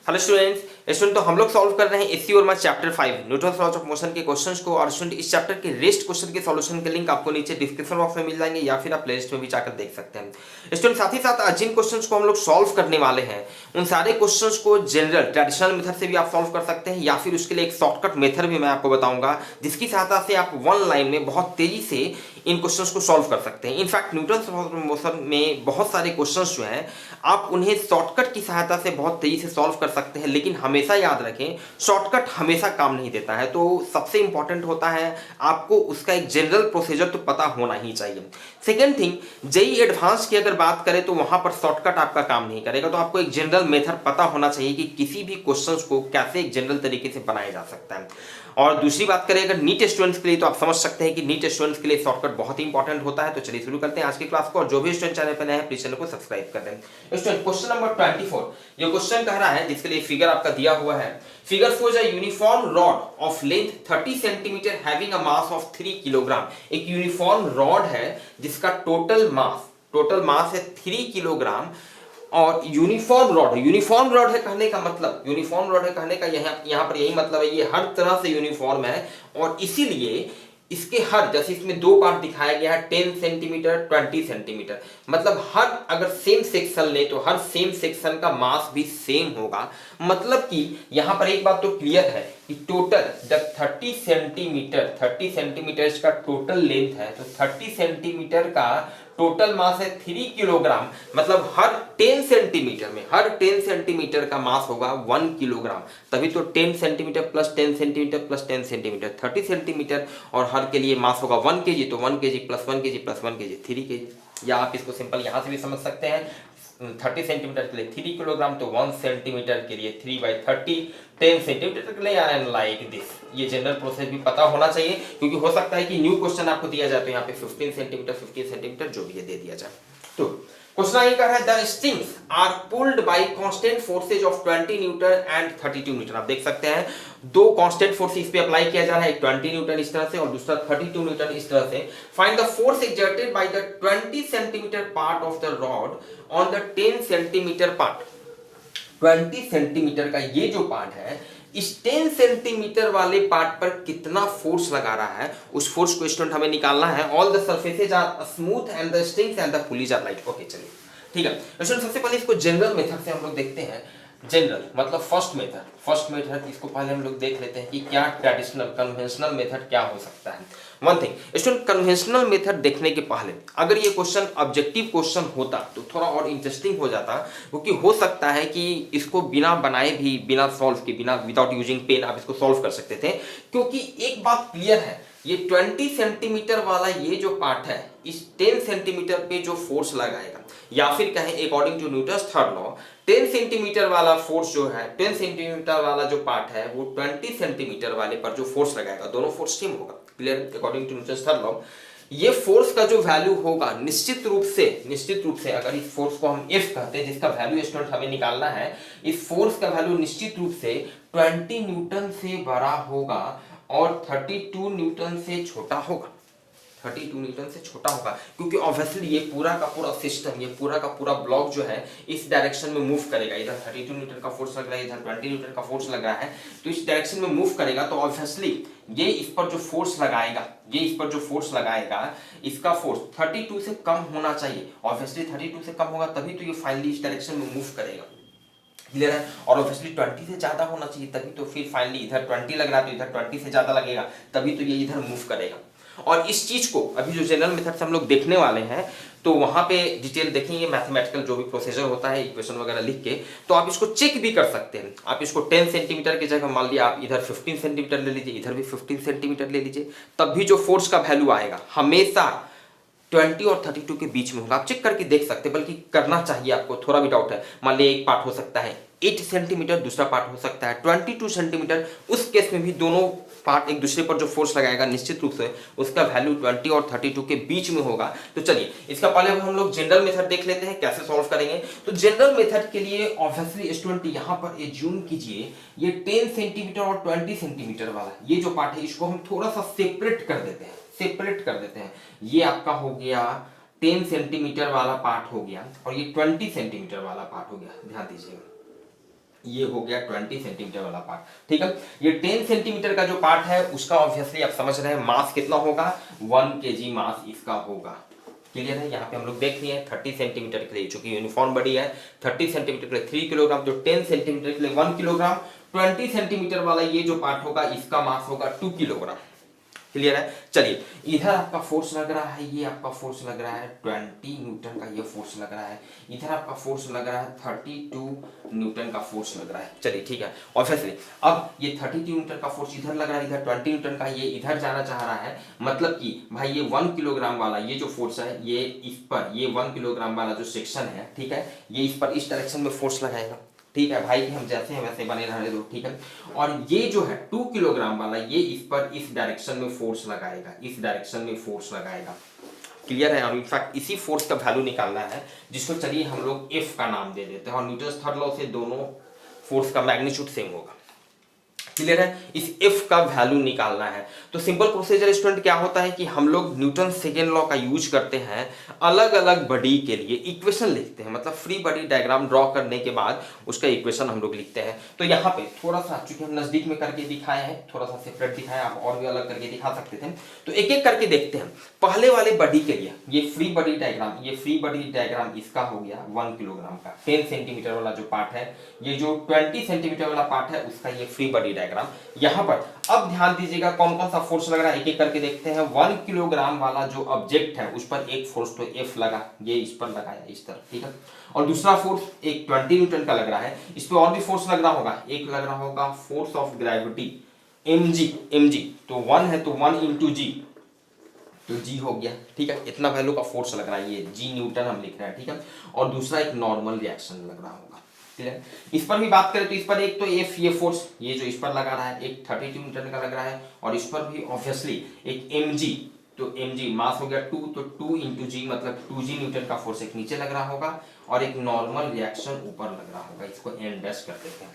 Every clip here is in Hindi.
हेलो स्टूडेंट तो हम लोग सॉल्व कर रहे हैं एससी और math chapter 5 Newton's laws of motion के क्वेश्चंस को। और स्टूडेंट इस चैप्टर के रेस्ट क्वेश्चन के सॉल्यूशन के लिंक आपको नीचे डिस्क्रिप्शन बॉक्स में मिल जाएंगे या फिर आप प्लेलिस्ट में भी जाकर देख सकते हैं। स्टूडेंट साथ ही साथ आज जिन क्वेश्चंस को हम लोग सॉल्व करने वाले हैं उन सारे क्वेश्चंस को जनरल ट्रेडिशनल मेथड से भी आप सॉल्व कर सकते हैं या फिर उसके लिए एक शॉर्टकट मेथड भी मैं आपको बताऊंगा जिसकी सहायता से आप वन लाइन में बहुत तेजी से इन क्वेश्चंस को सॉल्व कर सकते हैं। In fact Newton's laws of motion में बहुत सारे क्वेश्चंस जो हैं आप उन्हें शॉर्टकट की सहायता से बहुत तेजी से सॉल्व कर सकते हैं, लेकिन हमेशा याद रखें शॉर्टकट हमेशा काम नहीं देता है। तो सबसे इंपॉर्टेंट होता है आपको उसका एक जनरल प्रोसीजर तो पता होना ही चाहिए। सेकेंड थिंग, जेई एडवांस की अगर बात करें तो वहां पर शॉर्टकट आपका काम नहीं करेगा, तो आपको एक जनरल मेथड पता होना चाहिए कि किसी भी क्वेश्चंस को कैसे एक जनरल तरीके से बनाया जा सकता है। और दूसरी बात करें अगर नीट स्टूडेंट्स के लिए तो आप समझ सकते हैं कि नीट स्टूडेंट्स के लिए शॉर्टकट बहुत ही इंपॉर्टेंट होता है। तो चलिए शुरू करते हैं आज की क्लास को। और जो भी स्टूडेंट चैनल पर नए हैं प्लीज चैनल को सब्सक्राइब कर दें। स्टूडेंट क्वेश्चन नंबर 24 ये क्वेश्चन कह रहा है जिसके लिए फिगर आपका दिया हुआ है। Figure shows a uniform rod of length 30 centimetre having a mass of 3 kilogram. एक यूनिफॉर्म रॉड है जिसका टोटल मास है 3 किलोग्राम और यूनिफॉर्म रॉड है। यूनिफॉर्म रॉड है कहने का मतलब, यूनिफॉर्म रॉड है कहने का यहाँ पर यही मतलब है, ये हर तरह से यूनिफॉर्म है और इसीलिए इसके हर, जैसे इसमें दो पार्ट दिखाया गया है 10 सेंटीमीटर 20 सेंटीमीटर, मतलब हर अगर सेम सेक्शन ले तो हर सेम सेक्शन का मास भी सेम होगा। मतलब कि यहां पर एक बात तो क्लियर है कि टोटल जब 30 सेंटीमीटर का टोटल लेंथ है तो 30 सेंटीमीटर का टोटल मास है 3 किलोग्राम, मतलब हर 10 सेंटीमीटर का मास होगा 1 किलोग्राम। तभी तो 10 centimetre plus 10 centimetre plus 10 centimetre 30 centimetre और हर के लिए मास होगा 1 केजी, तो 1 KG plus 1 KG plus 1 KG 3 KG. या आप इसको सिंपल यहां से भी समझ सकते हैं 30 सेंटीमीटर के लिए 3 किलोग्राम तो 1 सेंटीमीटर के लिए 3/30 10 सेंटीमीटर के लिए एंड लाइक दिस। ये जनरल प्रोसेस भी पता होना चाहिए क्योंकि हो सकता है कि न्यू क्वेश्चन आपको दिया जाए तो यहाँ पे 15 सेंटीमीटर जो भी ये दे दिया जाए। तो क्वेश्चन आगे का है the strings are pulled by constant forces of 20 newton and 32 newton. आप देख सकते हैं दो कांस्टेंट फोर्स इस पे अप्लाई किया जा रहा है, एक 20 न्यूटन इस तरह से और दूसरा 32 न्यूटन इस तरह से। Find the force exerted by the 20 centimetre part of the rod on the 10 centimetre part. 20 centimetre का ये जो पार्ट है इस 10 सेंटीमीटर वाले पार्ट पर कितना फोर्स लगा रहा है, उस फोर्स को स्टूडेंट हमें निकालना है। All the surfaces are smooth and the strings and the pulleys are light. Okay चलिए ठीक है स्टूडेंट, सबसे पहले इसको जनरल मेथड से हम लोग देखते हैं। जनरल मतलब फर्स्ट मेथड इसको पहले हम लोग देख लेते हैं कि क्या ट्रेडिशनल कन्वेंशनल मेथड क्या हो सकता है। One thing student, conventional method देखने के पहले अगर ये क्वेश्चन ऑब्जेक्टिव क्वेश्चन होता तो थोड़ा और इंटरेस्टिंग हो जाता, क्योंकि हो सकता है कि इसको बिना बनाए भी, बिना सॉल्व के, बिना विदाउट यूजिंग पेन आप इसको सॉल्व कर सकते थे। क्योंकि एक बात क्लियर है, ये 20 सेंटीमीटर वाला ये जो पार्ट है इस 10 सेंटीमीटर पे जो फोर्स लगाएगा, या फिर कहें according to Newton's third law 10 centimetre वाला फोर्स जो है, 10 सेंटीमीटर वाला जो पार्ट है वो 20 सेंटीमीटर वाले पर जो फोर्स लगाएगा दोनों फोर्स सेम होगा। Clear? According to Newton's third law ये फोर्स का जो वैल्यू होगा निश्चित रूप से अगर इस फोर्स को हम F कहते हैं जिसका वैल्यू स्टूडेंट हमें निकालना है, इस फोर्स का वैल्यू निश्चित रूप से 20 न्यूटन से बड़ा होगा और 32 न्यूटन से छोटा होगा। 32 न्यूटन से छोटा होगा क्योंकि ऑब्वियसली ये पूरा का पूरा सिस्टम, ये पूरा का पूरा ब्लॉक जो है इस डायरेक्शन में मूव करेगा। इधर 32 न्यूटन का फोर्स लग रहा है, इधर 20 न्यूटन का फोर्स लग रहा है, तो इस डायरेक्शन में मूव करेगा। तो ऑब्वियसली ये इस पर जो फोर्स लगाएगा, इसका फोर्स 32 से कम होना चाहिए। ऑब्वियसली 32 से कम होगा तभी तो ये फाइनली इस डायरेक्शन में मूव करेगा। क्लियर है? और ऑब्वियसली 20 से ज्यादा होना चाहिए तभी तो फिर फाइनली इधर 20 लग रहा है तो इधर 20 से ज्यादा लगेगा तभी तो ये इधर मूव करेगा। और इस चीज को अभी जो जनरल मेथड से हम लोग देखने वाले हैं तो वहां पे डिटेल देखेंगे, मैथमेटिकल जो भी प्रोसीजर होता है इक्वेशन वगैरह लिख के, तो आप इसको चेक भी कर सकते हैं। आप इसको 10 सेंटीमीटर की जगह मान लिया आप इधर 15 सेंटीमीटर ले लीजिए, इधर भी 15 सेंटीमीटर ले लीजिए, तब भी जो फोर्स का वैल्यू आएगा हमेशा 20 और 32 के बीच में होगा। आप चेक करके देख सकते हैं, बल्कि करना चाहिए आपको। थोड़ा भी डाउट है, मान लिया एक पार्ट हो सकता है 8 सेंटीमीटर, दूसरा पार्ट हो सकता है 22 सेंटीमीटर, उस केस में भी दोनों पार्ट एक दूसरे पर जो फोर्स लगाएगा निश्चित रूप से उसका वैल्यू 20 और 32 के बीच में होगा। तो चलिए इसका पहले हम लोग जनरल मेथड देख लेते हैं कैसे सॉल्व करेंगे। तो जनरल मेथड के लिए ऑब्वियसली स्टूडेंट यहाँ पर एज्यूम कीजिए ये 10 सेंटीमीटर और 20 सेंटीमीटर वाला ये जो पार्ट है इसको हम थोड़ा सा सेपरेट कर देते हैं। ये आपका हो गया 10 सेंटीमीटर वाला पार्ट हो गया और ये 20 सेंटीमीटर वाला पार्ट हो गया। ध्यान दीजिएगा ये हो गया 20 सेंटीमीटर वाला पार्ट। ठीक है, ये 10 सेंटीमीटर का जो पार्ट है उसका ऑब्वियसली आप समझ रहे हैं मास कितना होगा, 1 kg मास इसका होगा। क्लियर है, यहाँ पे हम लोग देख लिए 30 सेंटीमीटर के लिए, चूंकि यूनिफॉर्म बॉडी है, 30 सेंटीमीटर के लिए 3 किलोग्राम, जो 10 सेंटीमीटर के लिए 1 किलोग्राम, 20 सेंटीमीटर वाला ये जो पार्ट होगा इसका मास होगा 2 किलोग्राम। क्लियर है, चलिए इधर आपका फोर्स लग रहा है, ये आपका फोर्स लग रहा है 20 न्यूटन का, ये फोर्स लग रहा है, इधर आपका फोर्स लग रहा है 32 न्यूटन का फोर्स लग रहा है। चलिए ठीक है, ऑब्वियसली अब ये 32 न्यूटन का फोर्स इधर लग रहा है, इधर 20 न्यूटन का ये इधर जाना चाह रहा है, मतलब कि भाई ये 1 किलोग्राम वाला ये जो फोर्स है ये इस पर, ये 1 किलोग्राम वाला जो सेक्शन है, ठीक है, ये इस पर इस डायरेक्शन में फोर्स लगाएगा। ठीक है भाई, हम जैसे हैं वैसे बने रहने दो। ठीक है, और ये जो है 2 किलोग्राम वाला ये इस पर इस डायरेक्शन में फोर्स लगाएगा, इस डायरेक्शन में फोर्स लगाएगा। क्लियर है, और इनफैक्ट इसी फोर्स का वैल्यू निकालना है, जिसको चलिए हम लोग एफ का नाम दे देते हैं, और न्यूटन थर्ड लॉ से दोनों फोर्स का मैग्नीट्यूड सेम होगा। क्लियर है, इस एफ का वैल्यू निकालना है। तो सिंपल प्रोसीजर स्टूडेंट क्या होता है कि हम लोग न्यूटन सेकेंड लॉ का यूज करते हैं, अलग अलग बॉडी के लिए इक्वेशन लिखते हैं, मतलब फ्री बॉडी डायग्राम ड्रॉ करने के बाद उसका इक्वेशन हम लोग लिखते हैं। तो यहाँ पे थोड़ा सा, चूंकि हम नजदीक में करके दिखाए हैं, थोड़ा सा सेपरेट दिखाया, आप और भी अलग करके दिखा सकते थे, तो एक एक करके देखते हैं। पहले वाले बॉडी के लिए ये फ्री बॉडी डायग्राम, ये फ्री बॉडी डायग्राम इसका हो गया 1 किलोग्राम का, 10 सेंटीमीटर वाला जो पार्ट है, ये जो 20 सेंटीमीटर वाला पार्ट है उसका ये फ्री बॉडी डायग्राम। यहाँ पर अब ध्यान दीजिएगा कौन कौन सा फोर्स लग रहा है, एक एक करके देखते हैं। 1 किलोग्राम वाला जो ऑब्जेक्ट है उस पर एक फोर्स तो एफ लगा, ये इस पर लगाया इस तरह, ठीक है, और दूसरा फोर्स एक 20 न्यूटन का लग रहा है, इस पर और भी फोर्स लग रहा होगा, एक लग रहा होगा फोर्स ऑफ ग्रेविटी mg, तो 1 है तो 1 इंटू जी, तो जी हो गया। ठीक है, इतना वैल्यू का फोर्स लग रहा है, ये जी न्यूटन हम लिख रहे हैं। ठीक है, और दूसरा एक नॉर्मल रिएक्शन लग रहा होगा। ठीक है, इस पर भी बात करें तो इस पर एक तो एफ, ये फोर्स ये जो इस पर लगा रहा है एक 32 न्यूटन का लग रहा है, और इस पर भी ऑब्वियसली एक mg, तो mg मास हो गया 2, तो 2 इंटू जी मतलब 2g न्यूटन का फोर्स एक नीचे लग रहा होगा, और एक नॉर्मल रिएक्शन ऊपर लग रहा होगा। इसको एन डैश कर देते हैं।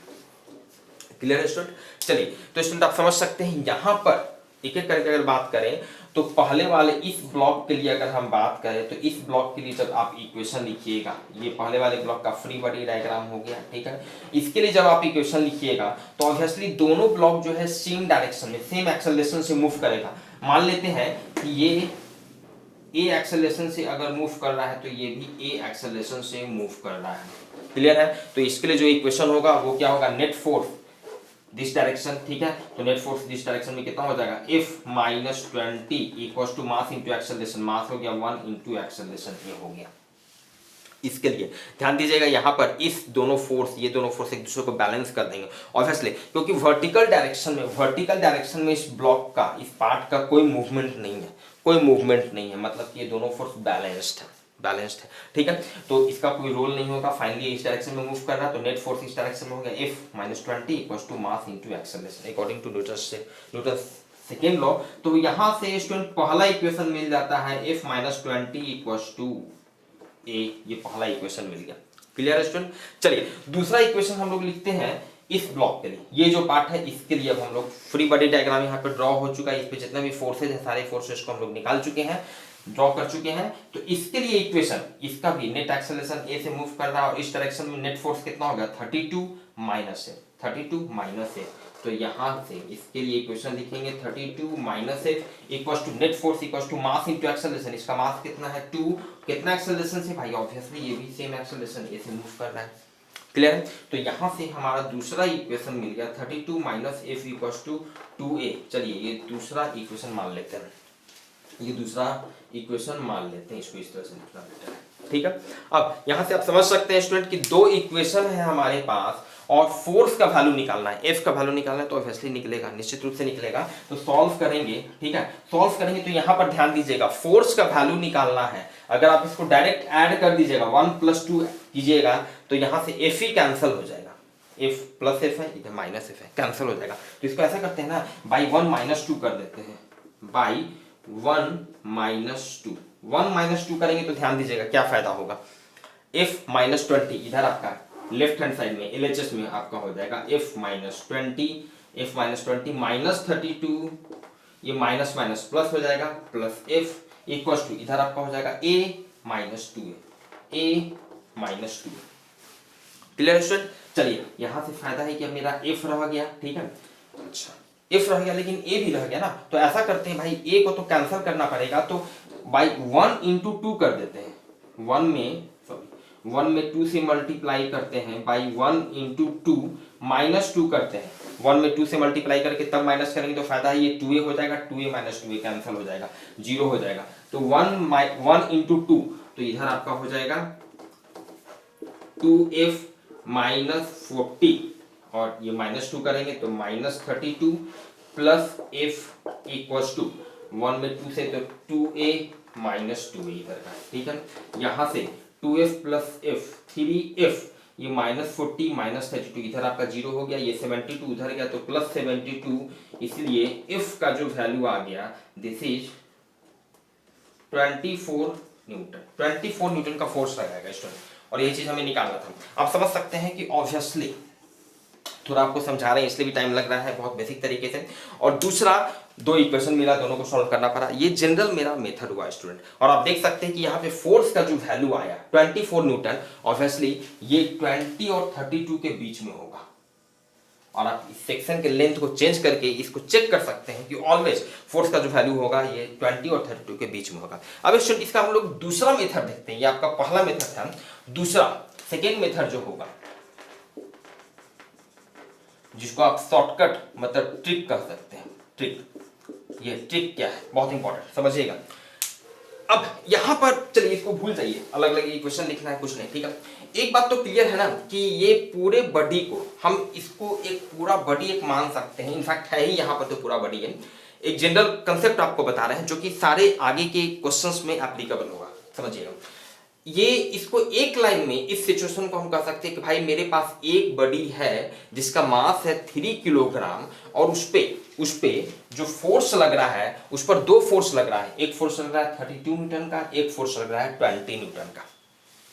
क्लियर है स्टूडेंट? चलिए, तो स्टूडेंट आप समझ सकते हैं यहाँ पर एक एक करके अगर बात करें तो पहले वाले इस ब्लॉक के लिए अगर हम बात करें तो इस ब्लॉक के लिए जब आप इक्वेशन लिखिएगा, ये पहले वाले ब्लॉक का फ्री बॉडी डायग्राम हो गया। ठीक है, इसके लिए जब आप इक्वेशन लिखिएगा तो ऑब्वियसली दोनों ब्लॉक जो है सेम डायरेक्शन में, सेम एक्सेलरेशन से मूव करेगा। मान लेते हैं कि ये ए एक्सेलरेशन से अगर मूव कर रहा है तो ये भी ए एक्सेलरेशन से मूव कर रहा है। क्लियर है, तो इसके लिए जो इक्वेशन होगा वो क्या होगा, नेट फोर्स दिस डायरेक्शन। ठीक है, तो नेट फोर्स दिस डायरेक्शन में कितना हो जाएगा, F minus 20 equals to mass into acceleration, mass हो गया 1 इंटू एक्सेलरेशन, ये हो गया। इसके लिए ध्यान दीजिएगा यहाँ पर इस दोनों फोर्स, ये दोनों फोर्स एक दूसरे को बैलेंस कर देंगे ऑब्वियसली, क्योंकि वर्टिकल डायरेक्शन में इस ब्लॉक का, इस पार्ट का कोई मूवमेंट नहीं है, कोई मूवमेंट नहीं है, मतलब कि ये दोनों फोर्स बैलेंस्ड है। ठीक है, तो इसका कोई रोल नहीं होगा, फाइनली इस डायरेक्शन में मूव कर रहा है, तो नेट फोर्स इस डायरेक्शन में हो गया F minus 20 equals to mass into acceleration according to Newton second law. तो यहाँ से स्टूडेंट पहला इक्वेशन मिल जाता है F minus 20 equals to A, ये पहला इक्वेशन मिल गया। क्लियर है स्टूडेंट? चलिए दूसरा इक्वेशन हम लोग लिखते हैं इस ब्लॉक के लिए, ये जो पार्ट है इसके लिए अब हम लोग फ्री बॉडी डायग्राम यहाँ पे ड्रॉ हो चुका है, इस पे जितने भी फोर्सेज है सारे फोर्सेज को हम लोग निकाल चुके हैं, ड्रॉ कर चुके हैं। तो इसके लिए इक्वेशन, इसका भी नेट एक्सेलरेशन ए से मूव कर रहा है और इस डायरेक्शन में नेट फोर्स कितना होगा 32 माइनस ए, तो यहाँ से इसके लिए इक्वेशन लिखेंगे 32 minus A equals to net force equals to mass into acceleration, इसका मास कितना है 2, कितना एक्सेलरेशन से भाई, ऑब्वियसली ये भी सेम एक्सेलरेशन ए से मूव कर रहा है। क्लियर है, तो यहाँ से हमारा दूसरा इक्वेशन मिल गया 32 minus F equals to 2a। चलिए ये दूसरा इक्वेशन मान लेते हैं, ये दूसरा इक्वेशन मान लेते हैं, इसको इस तरह से लिखना बेटर है। ठीक है, अब यहाँ से आप समझ सकते हैं स्टूडेंट कि दो इक्वेशन है हमारे पास और फोर्स का वैल्यू निकालना है, एफ का वैल्यू निकालना है, तो ऑब्वियसली निकलेगा, निश्चित रूप से निकलेगा। तो सॉल्व करेंगे, ठीक है, सॉल्व करेंगे तो यहाँ पर ध्यान दीजिएगा फोर्स का वैल्यू निकालना है। अगर आप इसको डायरेक्ट ऐड कर दीजिएगा 1 + 2 कीजिएगा तो यहाँ से एफ ही कैंसिल हो जाएगा, एफ प्लस एफ है, इधर माइनस एफ है, कैंसिल हो जाएगा। तो इसको ऐसा करते हैं ना, बाई 1 - 2 कर देते हैं, बाई 1 - 2 करेंगे तो ध्यान दीजिएगा क्या फायदा होगा, f माइनस 20 इधर आपका लेफ्ट हैंड साइड में LHS में आपका हो जाएगा f माइनस 20 माइनस 32, ये माइनस माइनस प्लस हो जाएगा, प्लस f इक्वल्स टू इधर आपका हो जाएगा a - 2, क्लियर स्टूडेंट। चलिए यहाँ से फायदा है कि अब मेरा एफ रह गया, ठीक है। अच्छा एफ रह गया लेकिन ए भी रह गया ना, तो ऐसा करते हैं भाई ए को तो कैंसिल करना पड़ेगा, तो बाई 1 इंटू 2 कर देते हैं। 1 में 2 से मल्टीप्लाई करते हैं, बाई 1 इंटू 2 माइनस 2 करते हैं। 1 में 2 से मल्टीप्लाई करके तब माइनस करेंगे तो फायदा है ये 2a हो जाएगा, 2a माइनस 2a कैंसिल हो जाएगा, 0 हो जाएगा। तो 1 इंटू 2, तो इधर आपका हो जाएगा 2f माइनस 40, और ये माइनस 2 करेंगे तो minus 32 plus f equals to 1 में 2 से तो 2a माइनस 2a इधर का, ठीक है। यहाँ से 2f प्लस f 3f, ये माइनस 40 माइनस 32 इधर आपका 0 हो गया, ये 72 उधर गया तो प्लस 72, इसलिए f का जो वैल्यू आ गया दिस इज 24 न्यूटन। 24 न्यूटन का फोर्स लगाएगा स्टूडेंट, और ये चीज हमें निकालना था। आप समझ सकते हैं कि ऑब्वियसली थोड़ा आपको समझा रहे हैं इसलिए भी टाइम लग रहा है बहुत बेसिक तरीके से। और दूसरा 2 इक्वेशन मिला, दोनों को सॉल्व करना पड़ा। ये जनरल मेरा मेथड हुआ स्टूडेंट, और आप देख सकते हैं कि यहाँ पे फोर्स का जो वैल्यू आया 24 न्यूटन, ऑब्वियसली ये 20 और 32 के बीच में होगा। और आप इस सेक्शन के लेंथ को चेंज करके इसको चेक कर सकते हैं कि ऑलवेज फोर्स का जो वैल्यू होगा ये 20 और 32 के बीच में होगा। अब स्टूडेंट इसका हम लोग दूसरा मेथड देखते हैं। ये आपका पहला मेथड था, दूसरा सेकेंड मेथड जो होगा जिसको आप शॉर्टकट मतलब ट्रिक कह सकते हैं। ट्रिक, ये ट्रिक क्या है बहुत इंपॉर्टेंट समझिएगा। अब यहां पर चलिए इसको भूल जाइए, अलग अलग इक्वेशन लिखना है कुछ नहीं, ठीक है। एक बात तो क्लियर है ना कि ये पूरे बॉडी को हम इसको एक पूरा बॉडी एक मान सकते हैं, इनफैक्ट है ही यहाँ पर तो पूरा बॉडी है। एक जनरल कंसेप्ट आपको बता रहे हैं जो कि सारे आगे के क्वेश्चंस में एप्लीकेबल होगा, समझिएगा। ये इसको एक लाइन में इस सिचुएशन को हम कह सकते हैं कि भाई मेरे पास एक बॉडी है जिसका मास है 3 किलोग्राम, और उस पे जो फोर्स लग रहा है उस पर 2 फोर्स लग रहा है। एक फोर्स लग रहा है 32 न्यूटन का, एक फोर्स लग रहा है 20 न्यूटन का।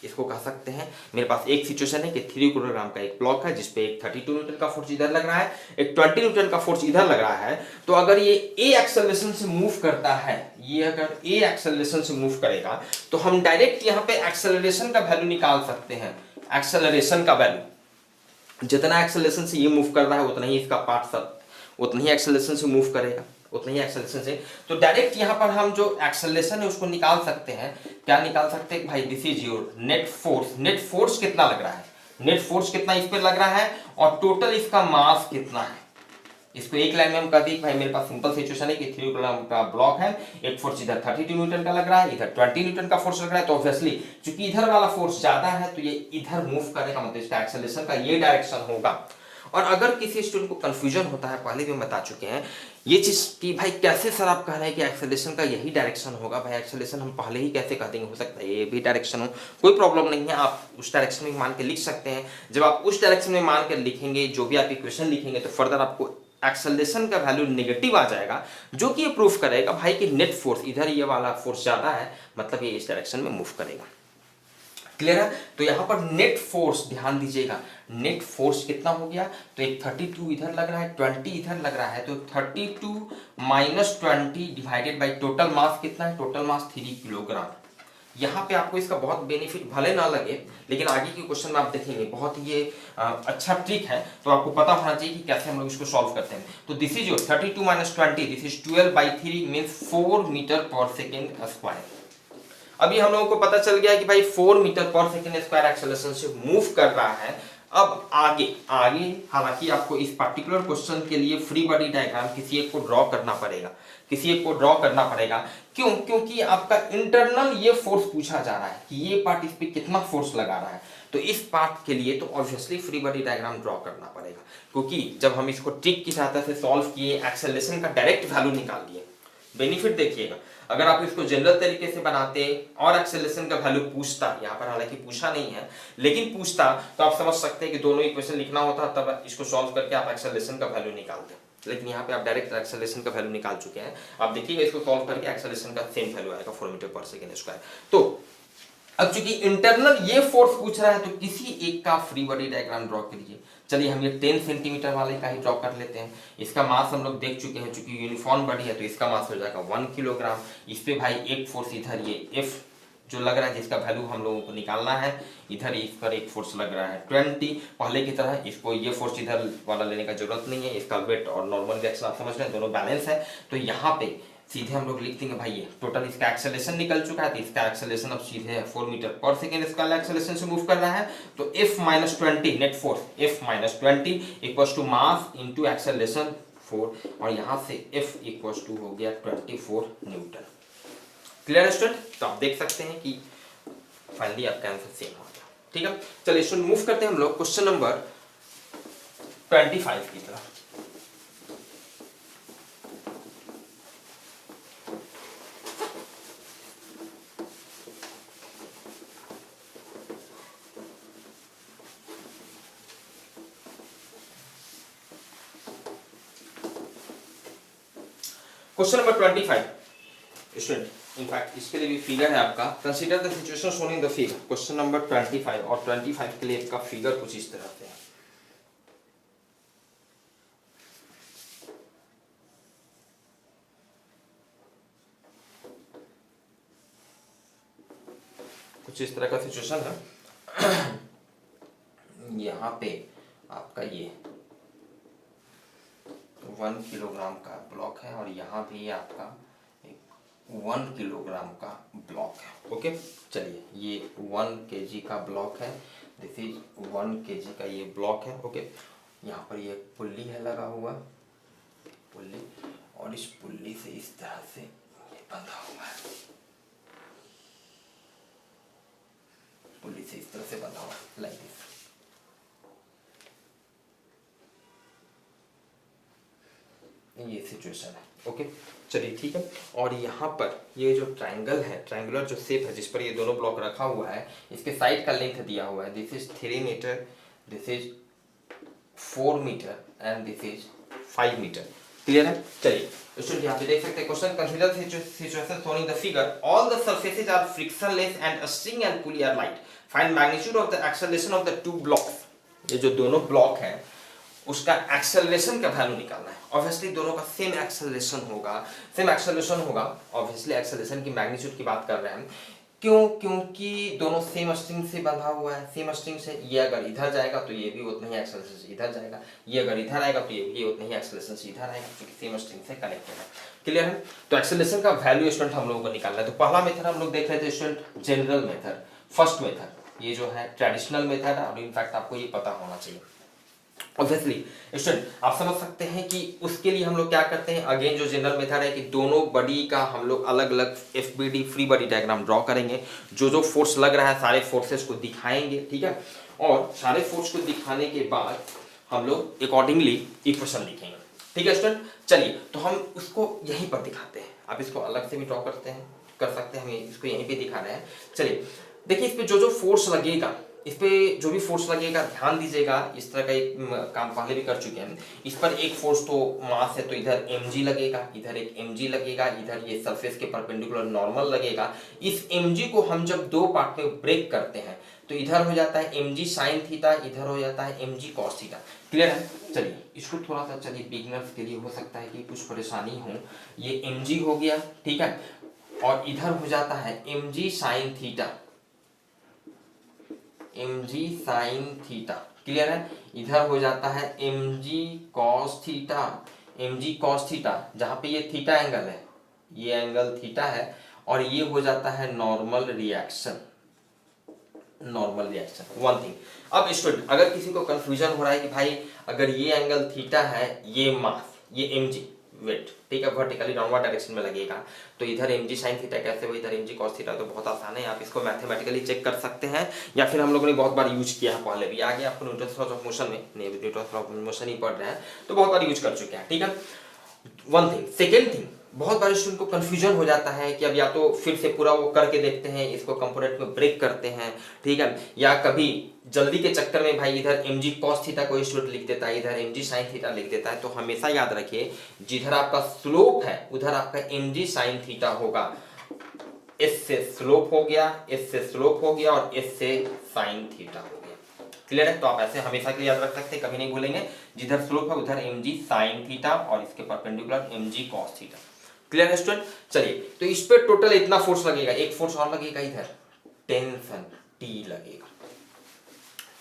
इसको कह सकते हैं मेरे पास एक सिचुएशन है कि 3 किलोग्राम का एक ब्लॉक है जिसपे एक 32 न्यूटन का फोर्स इधर लग रहा है, एक 20 न्यूटन का फोर्स इधर लग रहा है। तो अगर ये ए एक्सेलरेशन से मूव करता है, ये अगर ए एक्सेलरेशन से मूव करेगा तो हम डायरेक्ट यहाँ पे एक्सेलरेशन का वैल्यू निकाल सकते हैं। एक्सेलरेशन का वैल्यू, जितना एक्सेलरेशन से ये मूव कर रहा है उतना ही इसका पार्ट सब उतना ही एक्सेलरेशन से मूव करेगा, उतना ही एक्सेलरेशन से। तो डायरेक्ट यहाँ पर हम जो एक्सेलरेशन है उसको निकाल सकते हैं। क्या निकाल सकते हैं भाई, this is your net force. Net force कितना लग रहा है, नेट फोर्स कितना इस पर लग रहा है, और टोटल इसका मास कितना है। इसको एक लाइन में हम कह दिए भाई मेरे पास सिंपल सिचुएशन है कि 3 किलोग्राम का ब्लॉक है, एक फोर्स इधर 32 न्यूटन का लग रहा है, इधर 20 न्यूटन का फोर्स लग रहा है। तो ऑब्वियसली चूंकि इधर वाला फोर्स ज्यादा है तो ये इधर मूव करेगा, मतलब इसका एक्सेलरेशन का ये डायरेक्शन होगा। और अगर किसी स्टूडेंट को कंफ्यूजन होता है, पहले भी हम बता चुके हैं ये चीज कि भाई कैसे सर आप कह रहे हैं कि एक्सेलरेशन का यही डायरेक्शन होगा। भाई एक्सेलरेशन हम पहले ही कैसे कह देंगे, हो सकता है ये भी डायरेक्शन हो, कोई प्रॉब्लम नहीं है, आप उस डायरेक्शन में मान के लिख सकते हैं। जब आप उस डायरेक्शन में मान कर लिखेंगे, जो भी आप इक्वेशन लिखेंगे, तो फर्दर आपको एक्सेलरेशन का वैल्यू नेगेटिव आ जाएगा, जो कि ये प्रूफ करेगा भाई कि नेट फोर्स इधर ये वाला फोर्स ज्यादा है, मतलब ये इस डायरेक्शन में मूव करेगा। क्लियर है। तो यहां पर नेट फोर्स ध्यान दीजिएगा, नेट फोर्स कितना हो गया, तो एक 32 इधर लग रहा है, 20 इधर लग रहा है, तो 32 माइनस 20 डिवाइडेड बाई टोटल मास कितना है, टोटल मास 3 किलोग्राम। यहाँ पे आपको इसका बहुत बेनिफिट भले ना लगे, लेकिन आगे के क्वेश्चन में आप देखेंगे बहुत ये अच्छा ट्रिक है, तो आपको पता होना चाहिए कि कैसे हम लोग इसको सॉल्व करते हैं। तो this is your 32 minus 20, this is 12/3 means 4 metre per second square. अभी हम लोगों को पता चल गया कि भाई 4 metre per second square acceleration से मूव कर रहा है। अब आगे हालांकि आपको इस पर्टिकुलर क्वेश्चन के लिए फ्री बॉडी डायग्राम किसी एक को ड्रॉ करना पड़ेगा, क्यों, क्योंकि आपका इंटरनल ये फोर्स पूछा जा रहा है कि ये पार्ट इस पे कितना फोर्स लगा रहा है। तो इस पार्ट के लिए तो obviously free body diagram draw करना पड़ेगा, क्योंकि जब हम इसको ट्रिक की सहायता से सॉल्व किए, एक्सेलरेशन का डायरेक्ट वैल्यू निकाल दिए। बेनिफिट देखिएगा, अगर आप इसको जनरल तरीके से बनाते और एक्सेलरेशन का वैल्यू पूछता, यहाँ पर हालांकि पूछा नहीं है लेकिन पूछता, तो आप समझ सकते हैं कि दोनों इक्वेशन लिखना होता, तब इसको सॉल्व करके आप एक्सेलरेशन का वैल्यू निकालते। लेकिन यहाँ पे आप डायरेक्ट एक्सेलरेशन का वैल्यू निकाल चुके हैं। आप देखिएगा इसको सॉल्व करके एक्सेलरेशन का सेम वैल्यू आएगा 4 मीटर पर सेकेंड स्क्वायर। तो अब चूंकि इंटरनल ये फोर्स पूछ रहा है, तो किसी एक का फ्री बॉडी डायग्राम ड्रॉ कीजिए। चलिए हम ये 10 सेंटीमीटर वाले का ही ड्रॉ कर लेते हैं। इसका मास हम लोग देख चुके हैं, चूंकि यूनिफॉर्म बॉडी है तो इसका मास हो जाएगा 1 किलोग्राम। इस पे भाई एक फोर्स इधर ये F जो लग रहा है जिसका वैल्यू हम लोगों को निकालना है, इधर इस पर एक फोर्स लग रहा है 20, पहले की तरह इसको ये फोर्स इधर वाला लेने का जरूरत नहीं है, इसका वेट और नॉर्मल रिएक्शन आप समझ रहे हैं दोनों बैलेंस है। तो यहाँ पे सीधे हम लोग लिख देंगे भाई ये टोटल इसका एक्सेलरेशन निकल चुका है, तो इसका एक्सेलरेशन अब सीधे 4 मीटर पर सेकेंड इसका एक्सेलरेशन से मूव कर रहा है। तो F-20 net force F-20 equals to mass into acceleration 4, और यहाँ से F इक्वल्स टू हो गया 24 न्यूटन। Clear student? तो आप देख सकते हैं कि फाइनली आपका आंसर सेम हो गया। ठीक है, चलिए स्टूडेंट मूव करते हैं हम लोग क्वेश्चन नंबर 25 की तरफ। क्वेश्चन नंबर 25 स्टूडेंट, इनफैक्ट इसके लिए भी फिगर है आपका, consider the situation shown in the figure. Question number 25 और 25 के लिए इसका फिगर कुछ इस तरह से है। कुछ इस तरह का सिचुएशन है। यहाँ पे आपका ये 1 किलोग्राम का ब्लॉक है और यहाँ भी आपका 1 किलोग्राम का ब्लॉक है। ओके, चलिए ये 1 kg का ब्लॉक है, दिस इज 1 kg का ये ब्लॉक है। ओके, यहाँ पर ये पुल्ली है लगा हुआ पुल्ली, और इस पुल्ली से इस तरह से ये बंधा हुआ है, पुल्ली से इस तरह से बंधा हुआ है लाइक दिस। ये सिचुएशन है। ओके, चलिए ठीक है। और यहाँ पर ये जो ट्रायंगल है, ट्रायंगुलर जो शेप है जिस पर ये दोनों ब्लॉक रखा हुआ है, इसके साइड का लेंथ दिया हुआ है, this is 3 metre, this is 4 metre and this is 5 metre. Clear है? चलिए स्टूडेंट यहाँ पे देख सकते हैं question, consider situation shown in the figure, all the surfaces are frictionless and a string and pulley are light, find magnitude of the acceleration of the two blocks. ये जो दोनों ब्लॉक हैं उसका एक्सेलरेशन का वैल्यू निकालना है। ऑब्वियसली दोनों का सेम एक्सेलरेशन होगा, ऑब्वियसली एक्सेलरेशन की मैग्नीट्यूड की बात कर रहे हैं। क्यों? क्योंकि दोनों सेम स्ट्रिंग से बंधा हुआ है, सेम स्ट्रिंग से। ये अगर इधर जाएगा तो ये भी उतना ही एक्सेलरेशन से इधर जाएगा, ये अगर इधर आएगा तो ये भी उतना ही एक्सेलरेशन से इधर आएगा, क्योंकि सेम स्ट्रिंग से कनेक्टेड है। क्लियर है? तो एक्सेलरेशन का वैल्यू स्टूडेंट हम लोगों को निकालना है। तो पहला मेथड हम लोग देख रहे थे student, general method, first method, ये जो है ट्रेडिशनल मेथड है, और इनफैक्ट आपको ये पता होना चाहिए। ऑब्वियसली स्टूडेंट आप समझ सकते हैं कि उसके लिए हम लोग क्या करते हैं, अगेन जो जनरल मेथड है कि दोनों बॉडी का हम लोग अलग अलग FBD free body diagram draw करेंगे, जो जो फोर्स लग रहा है सारे फोर्सेस को दिखाएंगे। ठीक है, और सारे फोर्स को दिखाने के बाद हम लोग अकॉर्डिंगली इक्वेशन लिखेंगे। ठीक है स्टूडेंट, चलिए तो हम उसको यहीं पर दिखाते हैं। आप इसको अलग से भी ड्रॉ कर सकते हैं, हम इसको यहीं पे दिखा रहे हैं। चलिए देखिए, इस पे जो जो फोर्स लगेगा, इस पे जो भी फोर्स लगेगा ध्यान दीजिएगा, इस तरह का एक काम पहले भी कर चुके हैं। इस पर एक फोर्स तो मास है, तो इधर mg लगेगा, इधर एक mg लगेगा, इधर ये सरफेस के परपेंडिकुलर नॉर्मल लगेगा। इस mg को हम जब दो पार्ट में ब्रेक करते हैं तो इधर हो जाता है mg साइन थीटा, इधर हो जाता है mg कॉस थीटा। क्लियर है? चलिए इसको थोड़ा सा, चलिए बिगिनर्स के लिए हो सकता है कि कुछ परेशानी हो। ये mg हो गया, ठीक है, और इधर हो जाता है mg sine theta, mg sine theta. Clear है? इधर हो जाता है mg cos theta, mg cos theta, जहां पे ये थीटा एंगल है, ये एंगल थीटा है, और ये हो जाता है नॉर्मल रिएक्शन। वन थिंग, अब स्टूडेंट अगर किसी को कंफ्यूजन हो रहा है कि भाई अगर ये एंगल थीटा है, ये मास, ये mg वेट, ठीक है, वर्टिकली डाउनवर्ड डायरेक्शन में लगेगा, तो इधर mg sin थीटा कैसे हो, इधर mg cos थीटा। तो बहुत आसान है, आप इसको मैथमेटिकली चेक कर सकते हैं, या फिर हम लोगों ने बहुत बार यूज किया है, पहले भी आगे आपको न्यूटन्स लॉ ऑफ मोशन में, नहीं न्यूटन्स लॉ ऑफ मोशन ही पढ़ रहे हैं तो बहुत बार यूज कर चुके हैं। ठीक है, वन थिंग। सेकेंड थिंग, बहुत बार स्टूडेंट को कंफ्यूजन हो जाता है कि अब या तो फिर से पूरा वो करके देखते हैं, इसको कंपोनेंट में ब्रेक करते हैं, ठीक है, या कभी जल्दी के चक्कर में भाई इधर mg cos थीटा कोई स्टूडेंट लिख देता है, इधर mg sin थीटा लिख देता है। तो हमेशा याद रखिए, जिधर आपका स्लोप है उधर आपका mg sin थीटा होगा। इस से स्लोप हो गया, इस से स्लोप हो गया, और इस से sin थीटा हो गया। क्लियर है? तो आप ऐसे हमेशा के लिए याद रख सकते हैं, कभी नहीं भूलेंगे, जिधर स्लोप है उधर mg sin थीटा, और इसके perpendicular mg cos theta. Clear है स्टूडेंट? चलिए तो इस पे टोटल इतना फोर्स लगेगा, एक फोर्स और लगेगा इधर, टेंशन टी लगेगा।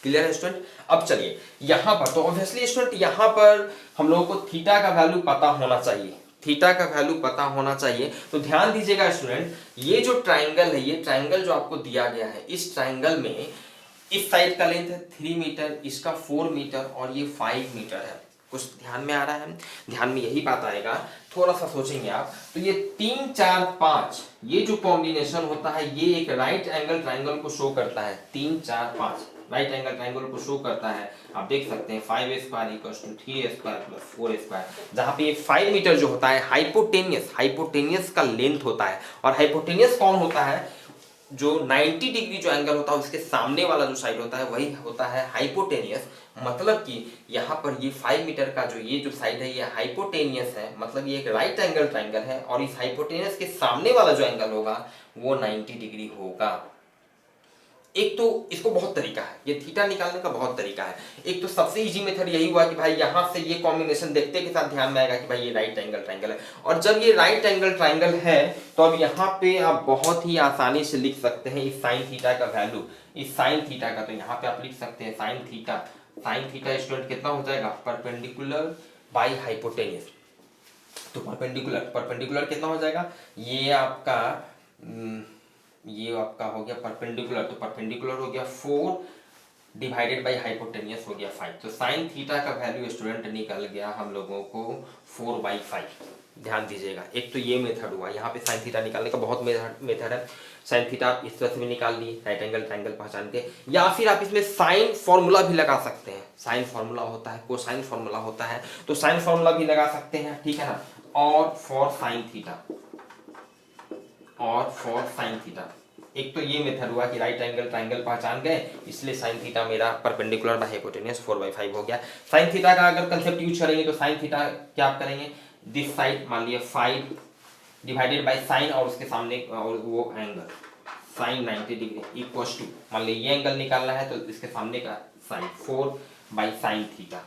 क्लियर है स्टूडेंट। अब चलिए यहां पर, तो ऑब्वियसली स्टूडेंट यहां पर हम लोगों को थीटा का वैल्यू पता होना चाहिए, थीटा का वैल्यू पता होना चाहिए। तो ध्यान दीजिएगा स्टूडेंट, ये जो ट्राइंगल है, ये ट्राइंगल जो आपको दिया गया है, इस ट्राइंगल में इस साइड का लेंथ है 3 मीटर, इसका 4 मीटर और ये 5 मीटर है। कुछ ध्यान में आ रहा है? ध्यान में यही बात आएगा, थोड़ा सा सोचेंगे आप तो ये 3 4 5 ये जो कॉम्बिनेशन होता है ये एक राइट एंगल ट्राइंगल को शो करता है। 3 4 5 राइट एंगल ट्राइंगल को शो करता है। आप देख सकते हैं 5 square equals to 3 square plus 4 square, जहां पे ये 5 मीटर जो होता है हाइपोटेनियस, हाइपोटेनियस का लेंथ होता है। और हाइपोटेनियस कौन होता है? जो 90 डिग्री जो एंगल होता है उसके सामने वाला जो साइड होता है वही होता है हाइपोटेनियस। मतलब कि यहाँ पर ये 5 मीटर का जो ये जो साइड है ये हाइपोटेनियस है, मतलब ये एक राइट एंगल ट्राइंगल है और इस हाइपोटेनियस के सामने वाला जो एंगल होगा वो 90 डिग्री होगा। एक तो इसको बहुत तरीका है, ये थीटा निकालने का बहुत तरीका है। एक तो सबसे इजी मेथड यही हुआ कि भाई यहाँ से ये कॉम्बिनेशन देखते के साथ ध्यान में आएगा कि भाई ये राइट एंगल ट्राइंगल है। और जब ये राइट एंगल ट्राइंगल है तो अब यहाँ पे आप बहुत ही आसानी से लिख सकते हैं इस साइन थीटा का वैल्यू, इस साइन थीटा का। तो यहाँ पे आप लिख सकते हैं sine theta, sine theta student कितना हो जाएगा? Perpendicular by hypotenuse. तो परपेंडिकुलर, परपेंडिकुलर कितना हो जाएगा? ये आपका हो गया परपेंडिकुलर, तो परपेंडिकुलर हो गया 4 डिवाइडेड बाई हाइपोटेनियस हो गया 5। तो साइन थीटा का वैल्यू स्टूडेंट निकल गया हम लोगों को 4/5। ध्यान दीजिएगा, एक तो ये मेथड हुआ, यहाँ पे साइन थीटा निकालने का बहुत मेथड है। साइन थीटा आप इस तरह से भी निकाल लिए राइट एंगल ट्राइंगल पहचान के, या फिर आप इसमें साइन फॉर्मूला भी लगा सकते हैं। साइन फॉर्मूला होता है, कोसाइन फॉर्मूला होता है, तो साइन फॉर्मूला भी लगा सकते हैं, ठीक है ना। और फॉर साइन थीटा, और फॉर साइन थीटा, एक तो ये मेथड हुआ कि राइट एंगल ट्राइंगल पहचान गए इसलिए साइन थीटा मेरा परपेंडिकुलर बाय हाइपोटेनियस 4/5 हो गया। साइन थीटा का अगर कंसेप्ट यूज करेंगे तो साइन थीटा क्या आप करेंगे? दिस साइड मान लिया 5 डिवाइडेड बाय साइन और उसके सामने और वो angle sine 90 degree equals to, मान लिया ये एंगल निकालना है तो इसके सामने का sine 4/sin theta.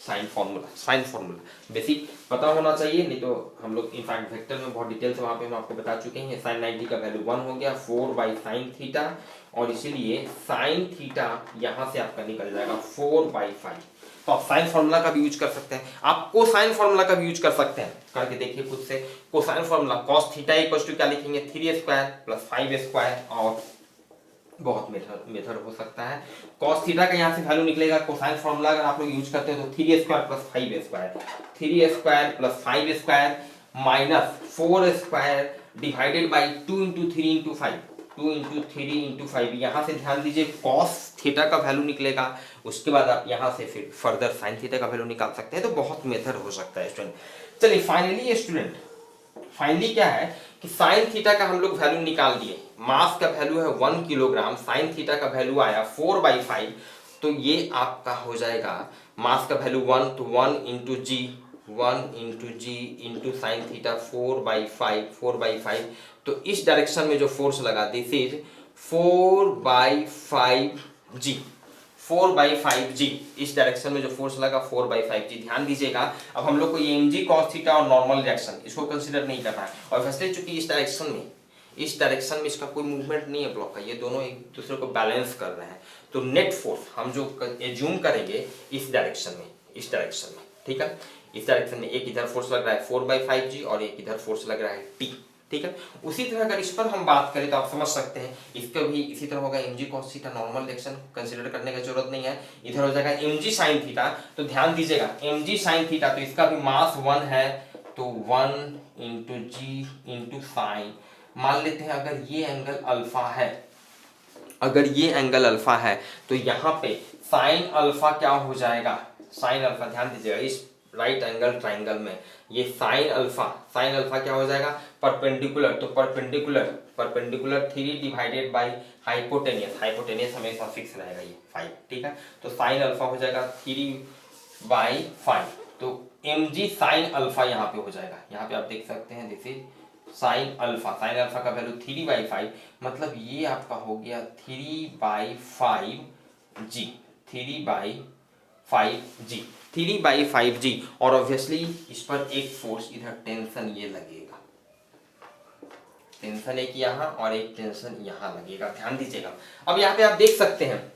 Sine formula, sine formula basic पता होना चाहिए, नहीं तो हम लोग इनफैक्ट वेक्टर में बहुत डिटेल से वहां पे हम आपको बता चुके हैं। साइन 90 का वैल्यू 1 हो गया 4/sin थीटा, और इसीलिए साइन थीटा यहां से आपका निकल जाएगा 4/5। तो आप साइन फॉर्मूला का भी यूज कर सकते हैं, आप कोसाइन फॉर्मूला का भी यूज कर सकते हैं, करके देखिए खुद से। Cosine formula cos theta equal to क्या लिखेंगे? 3 स्क्वायर प्लस 5 स्क्वायर, और बहुत मेथड हो सकता है। cos थीटा का यहाँ से वैल्यू निकलेगा, कोसाइन फॉर्मूला अगर आप लोग यूज करते हैं तो 3 square plus 5 square, 3 square plus 5 square minus 4 square divided by 2 into 3 into 5, 2 into 3 into 5। यहाँ से ध्यान दीजिए cos थीटा का वैल्यू निकलेगा, उसके बाद आप यहाँ से फिर फर्दर साइन थीटा का वैल्यू निकाल सकते हैं। तो बहुत मेथड हो सकता है स्टूडेंट। चलिए फाइनली स्टूडेंट, फाइनली क्या है कि साइन थीटा का हम लोग वैल्यू निकाल दिए। मास का वैल्यू है 1 किलोग्राम, साइन थीटा का वैल्यू आया 4/5। तो ये आपका हो जाएगा मास का वैल्यू 1, तो 1 इंटू जी, 1 इंटू जी इंटू साइन थीटा 4/5। तो इस डायरेक्शन में जो फोर्स लगा दिस इज 4/5g, 4/5g। इस डायरेक्शन में जो फोर्स लगा 4/5g। ध्यान दीजिएगा, अब हम लोग को ये mg cos थीटा और नॉर्मल रिएक्शन इसको कंसीडर नहीं करना है। और वैसे चूंकि इस डायरेक्शन में इसका कोई मूवमेंट नहीं है ब्लॉक का, ये दोनों एक दूसरे को बैलेंस कर रहे हैं। तो नेट फोर्स हम जो एज्यूम करेंगे इस डायरेक्शन में, ठीक है। इस डायरेक्शन में एक इधर फोर्स लग रहा है 4/5g और एक इधर फोर्स लग रहा है t, ठीक है। उसी तरह अगर इस पर हम बात करें तो आप समझ सकते हैं इसका भी इसी तरह होगा। mg cos theta normal reaction consider करने की जरूरत नहीं है, इधर हो जाएगा mg sin थीटा। तो ध्यान दीजिएगा mg sin थीटा, तो इसका भी मास 1 है, तो 1 इंटू जी इंटू साइन। मान लेते हैं अगर ये एंगल अल्फा है, अगर ये एंगल अल्फा है तो यहाँ पे साइन अल्फा क्या हो जाएगा? साइन अल्फा, ध्यान दीजिएगा इस राइट एंगल ट्राइंगल में ये साइन अल्फा क्या हो जाएगा? परपेंडिकुलर, तो परपेंडिकुलर 3 डिवाइडेड बाई हाइपोटेनियस हमेशा फिक्स रहेगा ये 5, ठीक है। तो साइन अल्फा हो जाएगा 3/5। तो mg साइन अल्फा यहाँ पे हो जाएगा, यहाँ पे आप देख सकते हैं दिस इज साइन अल्फा का वैल्यू 3/5, मतलब ये आपका हो गया 3/5g। और ऑब्वियसली इस पर एक फोर्स इधर टेंशन ये लगेगा, टेंशन एक यहाँ और एक टेंशन यहाँ लगेगा, ध्यान दीजिएगा। अब यहाँ पे आप देख सकते हैं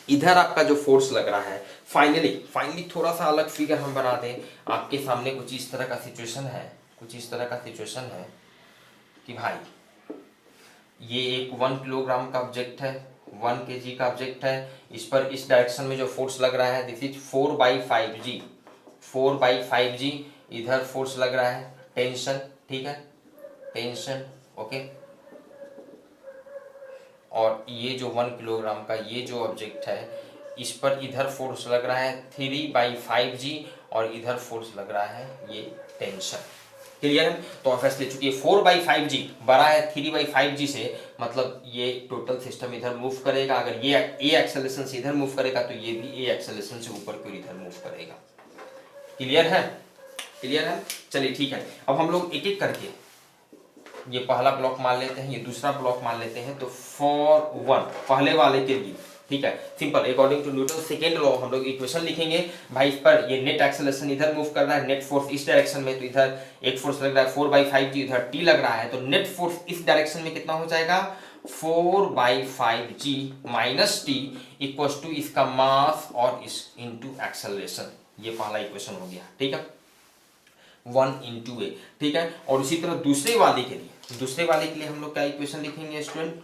इधर आपका जो फोर्स लग रहा है, फाइनली थोड़ा सा अलग फिगर हम बना दें आपके सामने। कुछ इस तरह का सिचुएशन है कि भाई ये एक 1 किलोग्राम का ऑब्जेक्ट है, 1 kg का ऑब्जेक्ट है। इस पर इस डायरेक्शन में जो फोर्स लग रहा है दिस इज 4/5g, 4/5g। इधर फोर्स लग रहा है टेंशन, ठीक है, टेंशन, ओके। और ये जो 1 किलोग्राम का ये जो ऑब्जेक्ट है इस पर इधर फोर्स लग रहा है 3/5g और इधर फोर्स लग रहा है ये टेंशन। क्लियर है? तो ऑब्वियसली चूंकि 4/5g बड़ा है 3/5g से, मतलब ये टोटल सिस्टम इधर मूव करेगा। अगर ये a एक्सेलरेशन से इधर मूव करेगा तो ये भी a एक्सेलरेशन से ऊपर की ओर इधर मूव करेगा। क्लियर है? चलिए ठीक है। अब हम लोग एक एक करके ये पहला ब्लॉक मान लेते हैं, ये दूसरा ब्लॉक मान लेते हैं। तो फॉर 1 पहले वाले के लिए, ठीक है, simple, according to Newton second law हम लोग इक्वेशन लिखेंगे। भाई इस पर ये नेट एक्सेलरेशन इधर मूव कर रहा है, नेट फोर्स इस डायरेक्शन में, तो इधर एक फोर्स लग रहा है 4/5g, इधर t लग रहा है, तो नेट फोर्स इस डायरेक्शन में कितना हो जाएगा 4/5g minus t equals to इसका मास और इस इनटू एक्सेलरेशन। ये पहला इक्वेशन हो गया, ठीक है, 1 into a, ठीक है। और उसी तरह दूसरे वाले के लिए हम लोग क्या इक्वेशन लिखेंगे स्टूडेंट?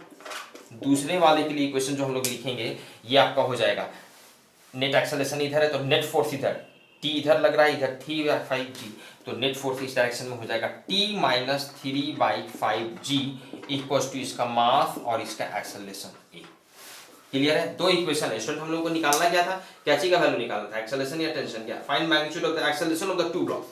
दूसरे वाले के लिए इक्वेशन जो हम लोग लिखेंगे ये आपका हो जाएगा, नेट एक्सेलरेशन इधर है तो नेट फोर्स इधर, t इधर लग रहा है, इधर 3/5g, तो नेट फोर्स इस डायरेक्शन में हो जाएगा t minus 3/5g equals to इसका मास और इसका एक्सेलरेशन a। क्लियर है? दो इक्वेशन है स्टूडेंट, हम लोगों को निकालना क्या था, क्या चीज का वैल्यू निकालना था, एक्सेलरेशन या टेंशन? क्या? Find magnitude of the acceleration of the two blocks.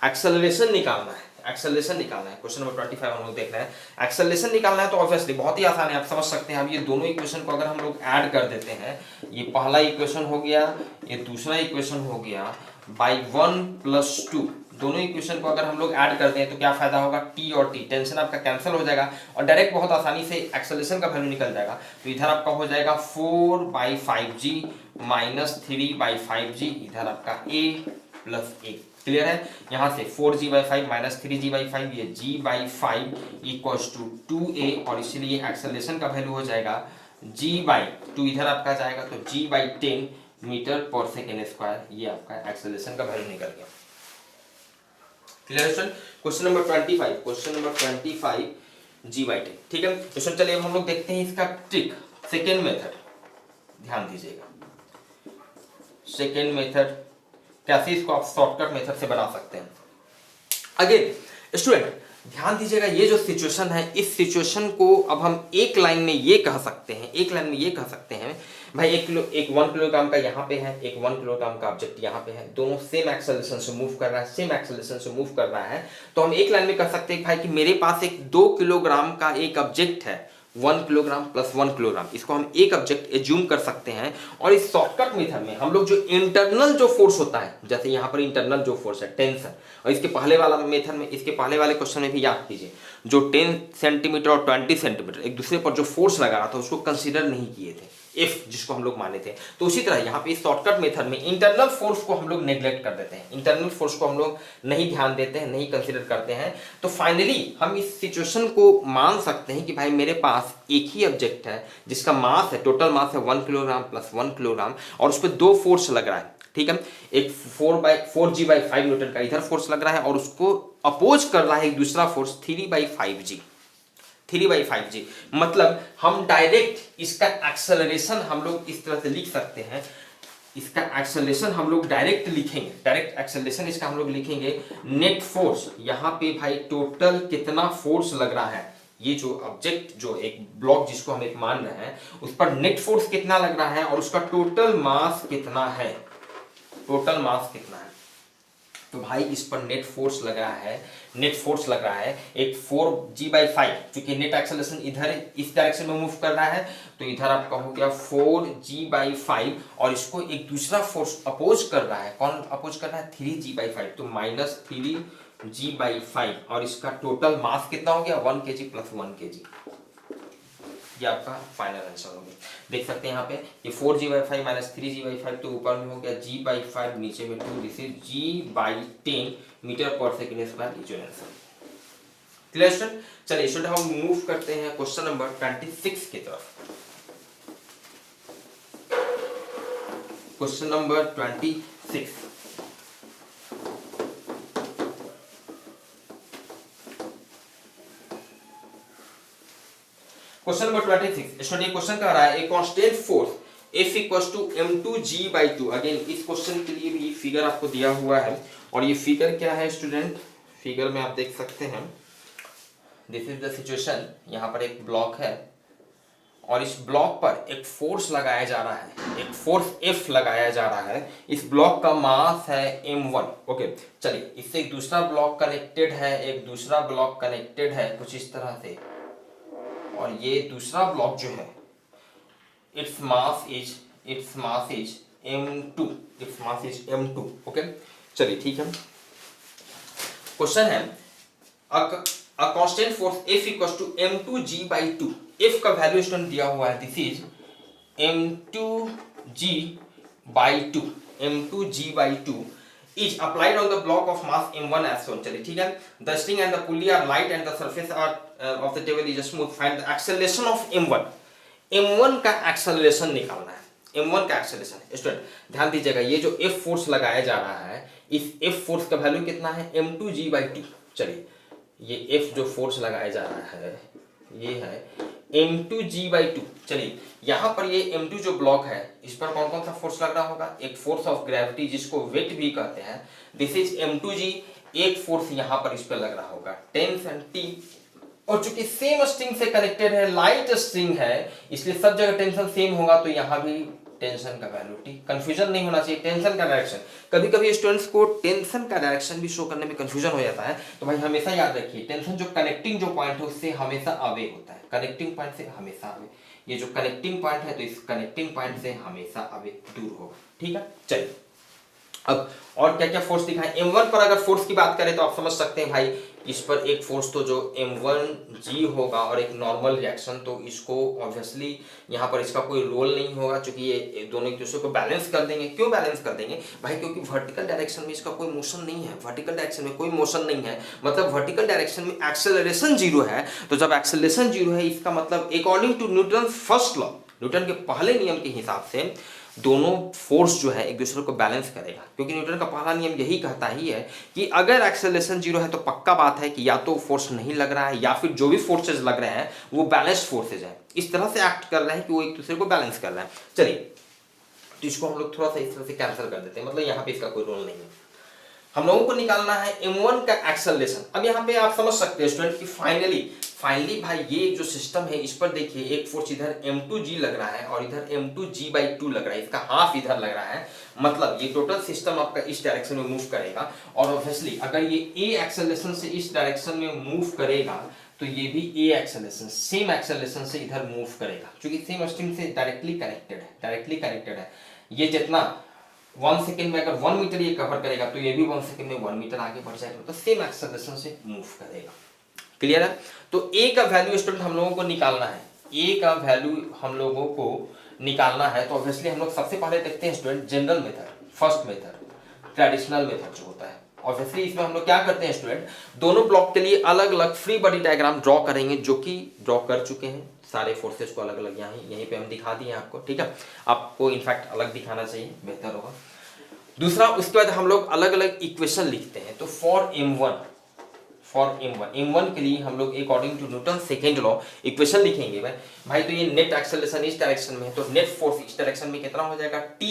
Acceleration निकालना है, क्वेश्चन नंबर 25 हम लोग देख रहे हैं। एक्सेलरेशन निकालना है तो ऑब्वियसली बहुत ही आसान है, आप समझ सकते हैं। अब ये दोनों इक्वेशन को अगर हम लोग ऐड कर देते हैं, ये पहला इक्वेशन हो गया, ये दूसरा इक्वेशन हो गया, बाई 1 + 2, दोनों इक्वेशन को अगर हम लोग ऐड करते हैं तो क्या फायदा होगा, t और t, टेंशन आपका कैंसिल हो जाएगा और डायरेक्ट बहुत आसानी से एक्सेलरेशन का वैल्यू निकल जाएगा। तो इधर आपका हो जाएगा 4/5g माइनस 3/5g, इधर आपका a प्लस a। क्लियर है? यहाँ से 4g/5 माइनस 3g/5, ये g/5 इक्वल्स टू 2a, और इसीलिए एक्सेलरेशन का वैल्यू हो जाएगा g/2, इधर आपका जाएगा तो g/10 metre per second square. ये आपका एक्सेलरेशन का वैल्यू निकल गया। क्लियर है? क्वेश्चन नंबर 25 g/10, ठीक है। क्वेश्चन चलिए हम लोग देखते हैं इसका ट्रिक, सेकेंड मेथड, ध्यान दीजिएगा। सेकेंड मेथड कैसे इसको आप शॉर्टकट मेथड से बना सकते हैं। अगेन स्टूडेंट ध्यान दीजिएगा, ये जो सिचुएशन है इस सिचुएशन को अब हम एक लाइन में ये कह सकते हैं, भाई एक 1 किलोग्राम का यहाँ पे है, एक 1 किलोग्राम का ऑब्जेक्ट यहाँ पे है, दोनों सेम एक्सेलरेशन से मूव कर रहा है, तो हम एक लाइन में कह सकते हैं भाई कि मेरे पास एक 2 किलोग्राम का एक ऑब्जेक्ट है, 1 किलोग्राम प्लस 1 किलोग्राम, इसको हम एक ऑब्जेक्ट एज्यूम कर सकते हैं। और इस शॉर्टकट मेथड में हम लोग जो इंटरनल जो फोर्स होता है, जैसे यहाँ पर इंटरनल जो फोर्स है टेंशन, और इसके पहले वाला मेथड में, इसके पहले वाले क्वेश्चन में भी याद कीजिए, जो 10 सेंटीमीटर और 20 सेंटीमीटर एक दूसरे पर जो फोर्स लगा रहा था उसको कंसीडर नहीं किए थे, इफ जिसको हम लोग माने थे। तो उसी तरह यहाँ पे इस शॉर्टकट मेथड में इंटरनल फोर्स को हम लोग नेग्लेक्ट कर देते हैं, इंटरनल फोर्स को हम लोग नहीं ध्यान देते हैं, नहीं कंसीडर करते हैं। तो फाइनली हम इस सिचुएशन को मान सकते हैं कि भाई मेरे पास एक ही ऑब्जेक्ट है जिसका मास है, टोटल मास है 1 किलोग्राम प्लस 1 किलोग्राम, और उस पर 2 फोर्स लग रहा है, ठीक है। एक 4g/5 न्यूटन का इधर फोर्स लग रहा है और उसको अपोज कर रहा है एक दूसरा फोर्स 3/5g। मतलब हम डायरेक्ट इसका एक्सेलरेशन हम लोग इस तरह से लिख सकते हैं, इसका एक्सेलरेशन हम लोग डायरेक्ट लिखेंगे, डायरेक्ट एक्सेलरेशन इसका हम लोग लिखेंगे नेट फोर्स। यहाँ पे भाई टोटल कितना फोर्स लग रहा है, ये जो ऑब्जेक्ट, जो एक ब्लॉक जिसको हम एक मान रहे हैं, उस पर नेट फोर्स कितना लग रहा है और उसका टोटल मास कितना है, तो भाई इस पर नेट फोर्स लग रहा है एक 4g/5, क्योंकि नेट एक्सेलरेशन इधर इस डायरेक्शन में मूव कर रहा है, तो इधर आपका हो गया 4g/5, और इसको एक दूसरा फोर्स अपोज कर रहा है, कौन अपोज कर रहा है, 3g/5, तो माइनस 3g/5, और इसका टोटल मास कितना हो गया 1 kg प्लस 1 kg। ये आपका फाइनल आंसर हो गया। देख सकते हैं यहाँ पे ये 4g/5 माइनस 3g/5, तो ऊपर में हो गया g/5, नीचे में 2, this is g/10 metre per second square, is your answer. Clear student? चलिए स्टूडेंट हम मूव करते हैं क्वेश्चन नंबर 26 की तरफ। Question number 26। Question number 26 student, question कह रहा है a constant force F equals to m2g/2। Again इस क्वेश्चन के लिए भी फिगर आपको दिया हुआ है, और ये फिगर क्या है स्टूडेंट? फिगर में आप देख सकते हैं, दिस इज द सिचुएशन। यहाँ पर एक ब्लॉक है और इस ब्लॉक पर एक फोर्स लगाया जा रहा है, एक फोर्स F लगाया जा रहा है। इस ब्लॉक का मास है m1। ओके, चलिए इससे एक दूसरा ब्लॉक कनेक्टेड है, एक दूसरा ब्लॉक कनेक्टेड है कुछ इस तरह से, और ये दूसरा ब्लॉक जो है its mass is m2, its mass is m2। Okay, चलिए ठीक है। क्वेश्चन है a constant force F equals to m2g/2। F का वैल्यू स्टूडेंट दिया हुआ है, this is m2g/2, m2g/2 is applied on the block of mass m1 as shown। चलिए ठीक है। The string and the pulley are light and the surface of the table is smooth। Find the acceleration of m1। m1 का एक्सेलरेशन निकालना है, m1 का एक्सेलरेशन। स्टूडेंट ध्यान दीजिएगा, ये जो F फोर्स लगाया जा रहा है, इस F फोर्स का वैल्यू कितना है? m2g/2। चलिए ये F जो फोर्स लगाया जा रहा है ये है m2g/2। चलिए यहाँ पर ये m2 जो ब्लॉक है, इस पर कौन कौन सा फोर्स लग रहा होगा? एक फोर्स ऑफ ग्रेविटी जिसको वेट भी कहते हैं, दिस इज m2g। एक फोर्स यहाँ पर इस पर लग रहा होगा, टेंशन T, और चूंकि सेम स्ट्रिंग से कनेक्टेड है, लाइट स्ट्रिंग है, इसलिए सब जगह टेंशन सेम होगा, तो यहाँ भी टेंशन का वैल्यू T। कंफ्यूजन नहीं होना चाहिए। टेंशन का डायरेक्शन, कभी कभी स्टूडेंट्स को टेंशन का डायरेक्शन भी शो करने में कंफ्यूजन हो जाता है, तो भाई हमेशा याद रखिए टेंशन जो कनेक्टिंग जो पॉइंट है उससे हमेशा अवे होता है, कनेक्टिंग पॉइंट से हमेशा अवे। ये जो कनेक्टिंग पॉइंट है तो इस कनेक्टिंग पॉइंट से हमेशा अवे दूर होगा। ठीक है, चलिए अब और क्या क्या फोर्स दिखाएं। m1 पर अगर फोर्स की बात करें तो आप समझ सकते हैं भाई, इस पर एक फोर्स तो जो m1g होगा और एक नॉर्मल रिएक्शन, तो इसको ऑब्वियसली यहाँ पर इसका कोई रोल नहीं होगा, क्योंकि ये दोनों एक दूसरे को बैलेंस कर देंगे। क्यों बैलेंस कर देंगे भाई? क्योंकि वर्टिकल डायरेक्शन में इसका कोई मोशन नहीं है, वर्टिकल डायरेक्शन में कोई मोशन नहीं है, मतलब वर्टिकल डायरेक्शन में एक्सेलरेशन जीरो है। तो जब एक्सेलरेशन जीरो है, इसका मतलब according to Newton first law, Newton के पहले नियम के हिसाब से दोनों फोर्स जो है एक दूसरे को बैलेंस करेगा, क्योंकि न्यूटन का पहला नियम यही कहता ही है कि अगर एक्सेलरेशन जीरो है तो पक्का बात है कि या तो फोर्स नहीं लग रहा है या फिर जो भी फोर्सेज लग रहे हैं वो बैलेंस फोर्सेज हैं, इस तरह से एक्ट कर रहे हैं कि वो एक दूसरे को बैलेंस कर रहे हैं। चलिए तो इसको हम लोग थोड़ा सा इस तरह से कैंसिल कर देते हैं, मतलब यहाँ पे इसका कोई रोल नहीं है। हम लोगों को निकालना है m1 का एक्सेलरेशन। अब यहाँ पे आप समझ सकते हैं स्टूडेंट कि फाइनली भाई ये जो सिस्टम है, इस पर देखिए एक फोर्स इधर m2g लग रहा है और इधर m2g/2 लग रहा है, इसका हाफ इधर लग रहा है, मतलब ये टोटल सिस्टम आपका इस डायरेक्शन में मूव करेगा। और ऑब्वियसली अगर ये a एक्सेलरेशन से इस डायरेक्शन में मूव करेगा तो ये भी a एक्सेलरेशन, सेम एक्सेलरेशन से इधर मूव करेगा, क्योंकि सेम स्ट्रिंग से डायरेक्टली कनेक्टेड है। ये जितना 1 सेकेंड में अगर 1 मीटर ये कवर करेगा तो ये भी 1 सेकेंड में 1 मीटर आगे बढ़ जाएगा, तो सेम एक्सेलरेशन से मूव करेगा। क्लियर है? तो a का वैल्यू स्टूडेंट हम लोगों को निकालना है, a का वैल्यू हम लोगों को निकालना है। तो ऑब्वियसली हम लोग सबसे पहले देखते हैं student general method, first method, traditional method जो होता है। ऑब्वियसली इसमें हम लोग क्या करते हैं स्टूडेंट, दोनों ब्लॉक के लिए अलग अलग फ्री बॉडी डायग्राम ड्रॉ करेंगे, जो कि ड्रॉ कर चुके हैं सारे फोर्सेस को अलग अलग यहीं पे हम दिखा दिए आपको। ठीक है, आपको इनफैक्ट अलग दिखाना चाहिए, बेहतर होगा। दूसरा, उसके बाद हम लोग अलग अलग इक्वेशन लिखते हैं। तो फॉर m1 के लिए हम लोग according to Newton second law equation लिखेंगे भाई। तो ये नेट एक्सेलरेशन इस डायरेक्शन में है, तो नेट फोर्स इस डायरेक्शन में कितना हो जाएगा? T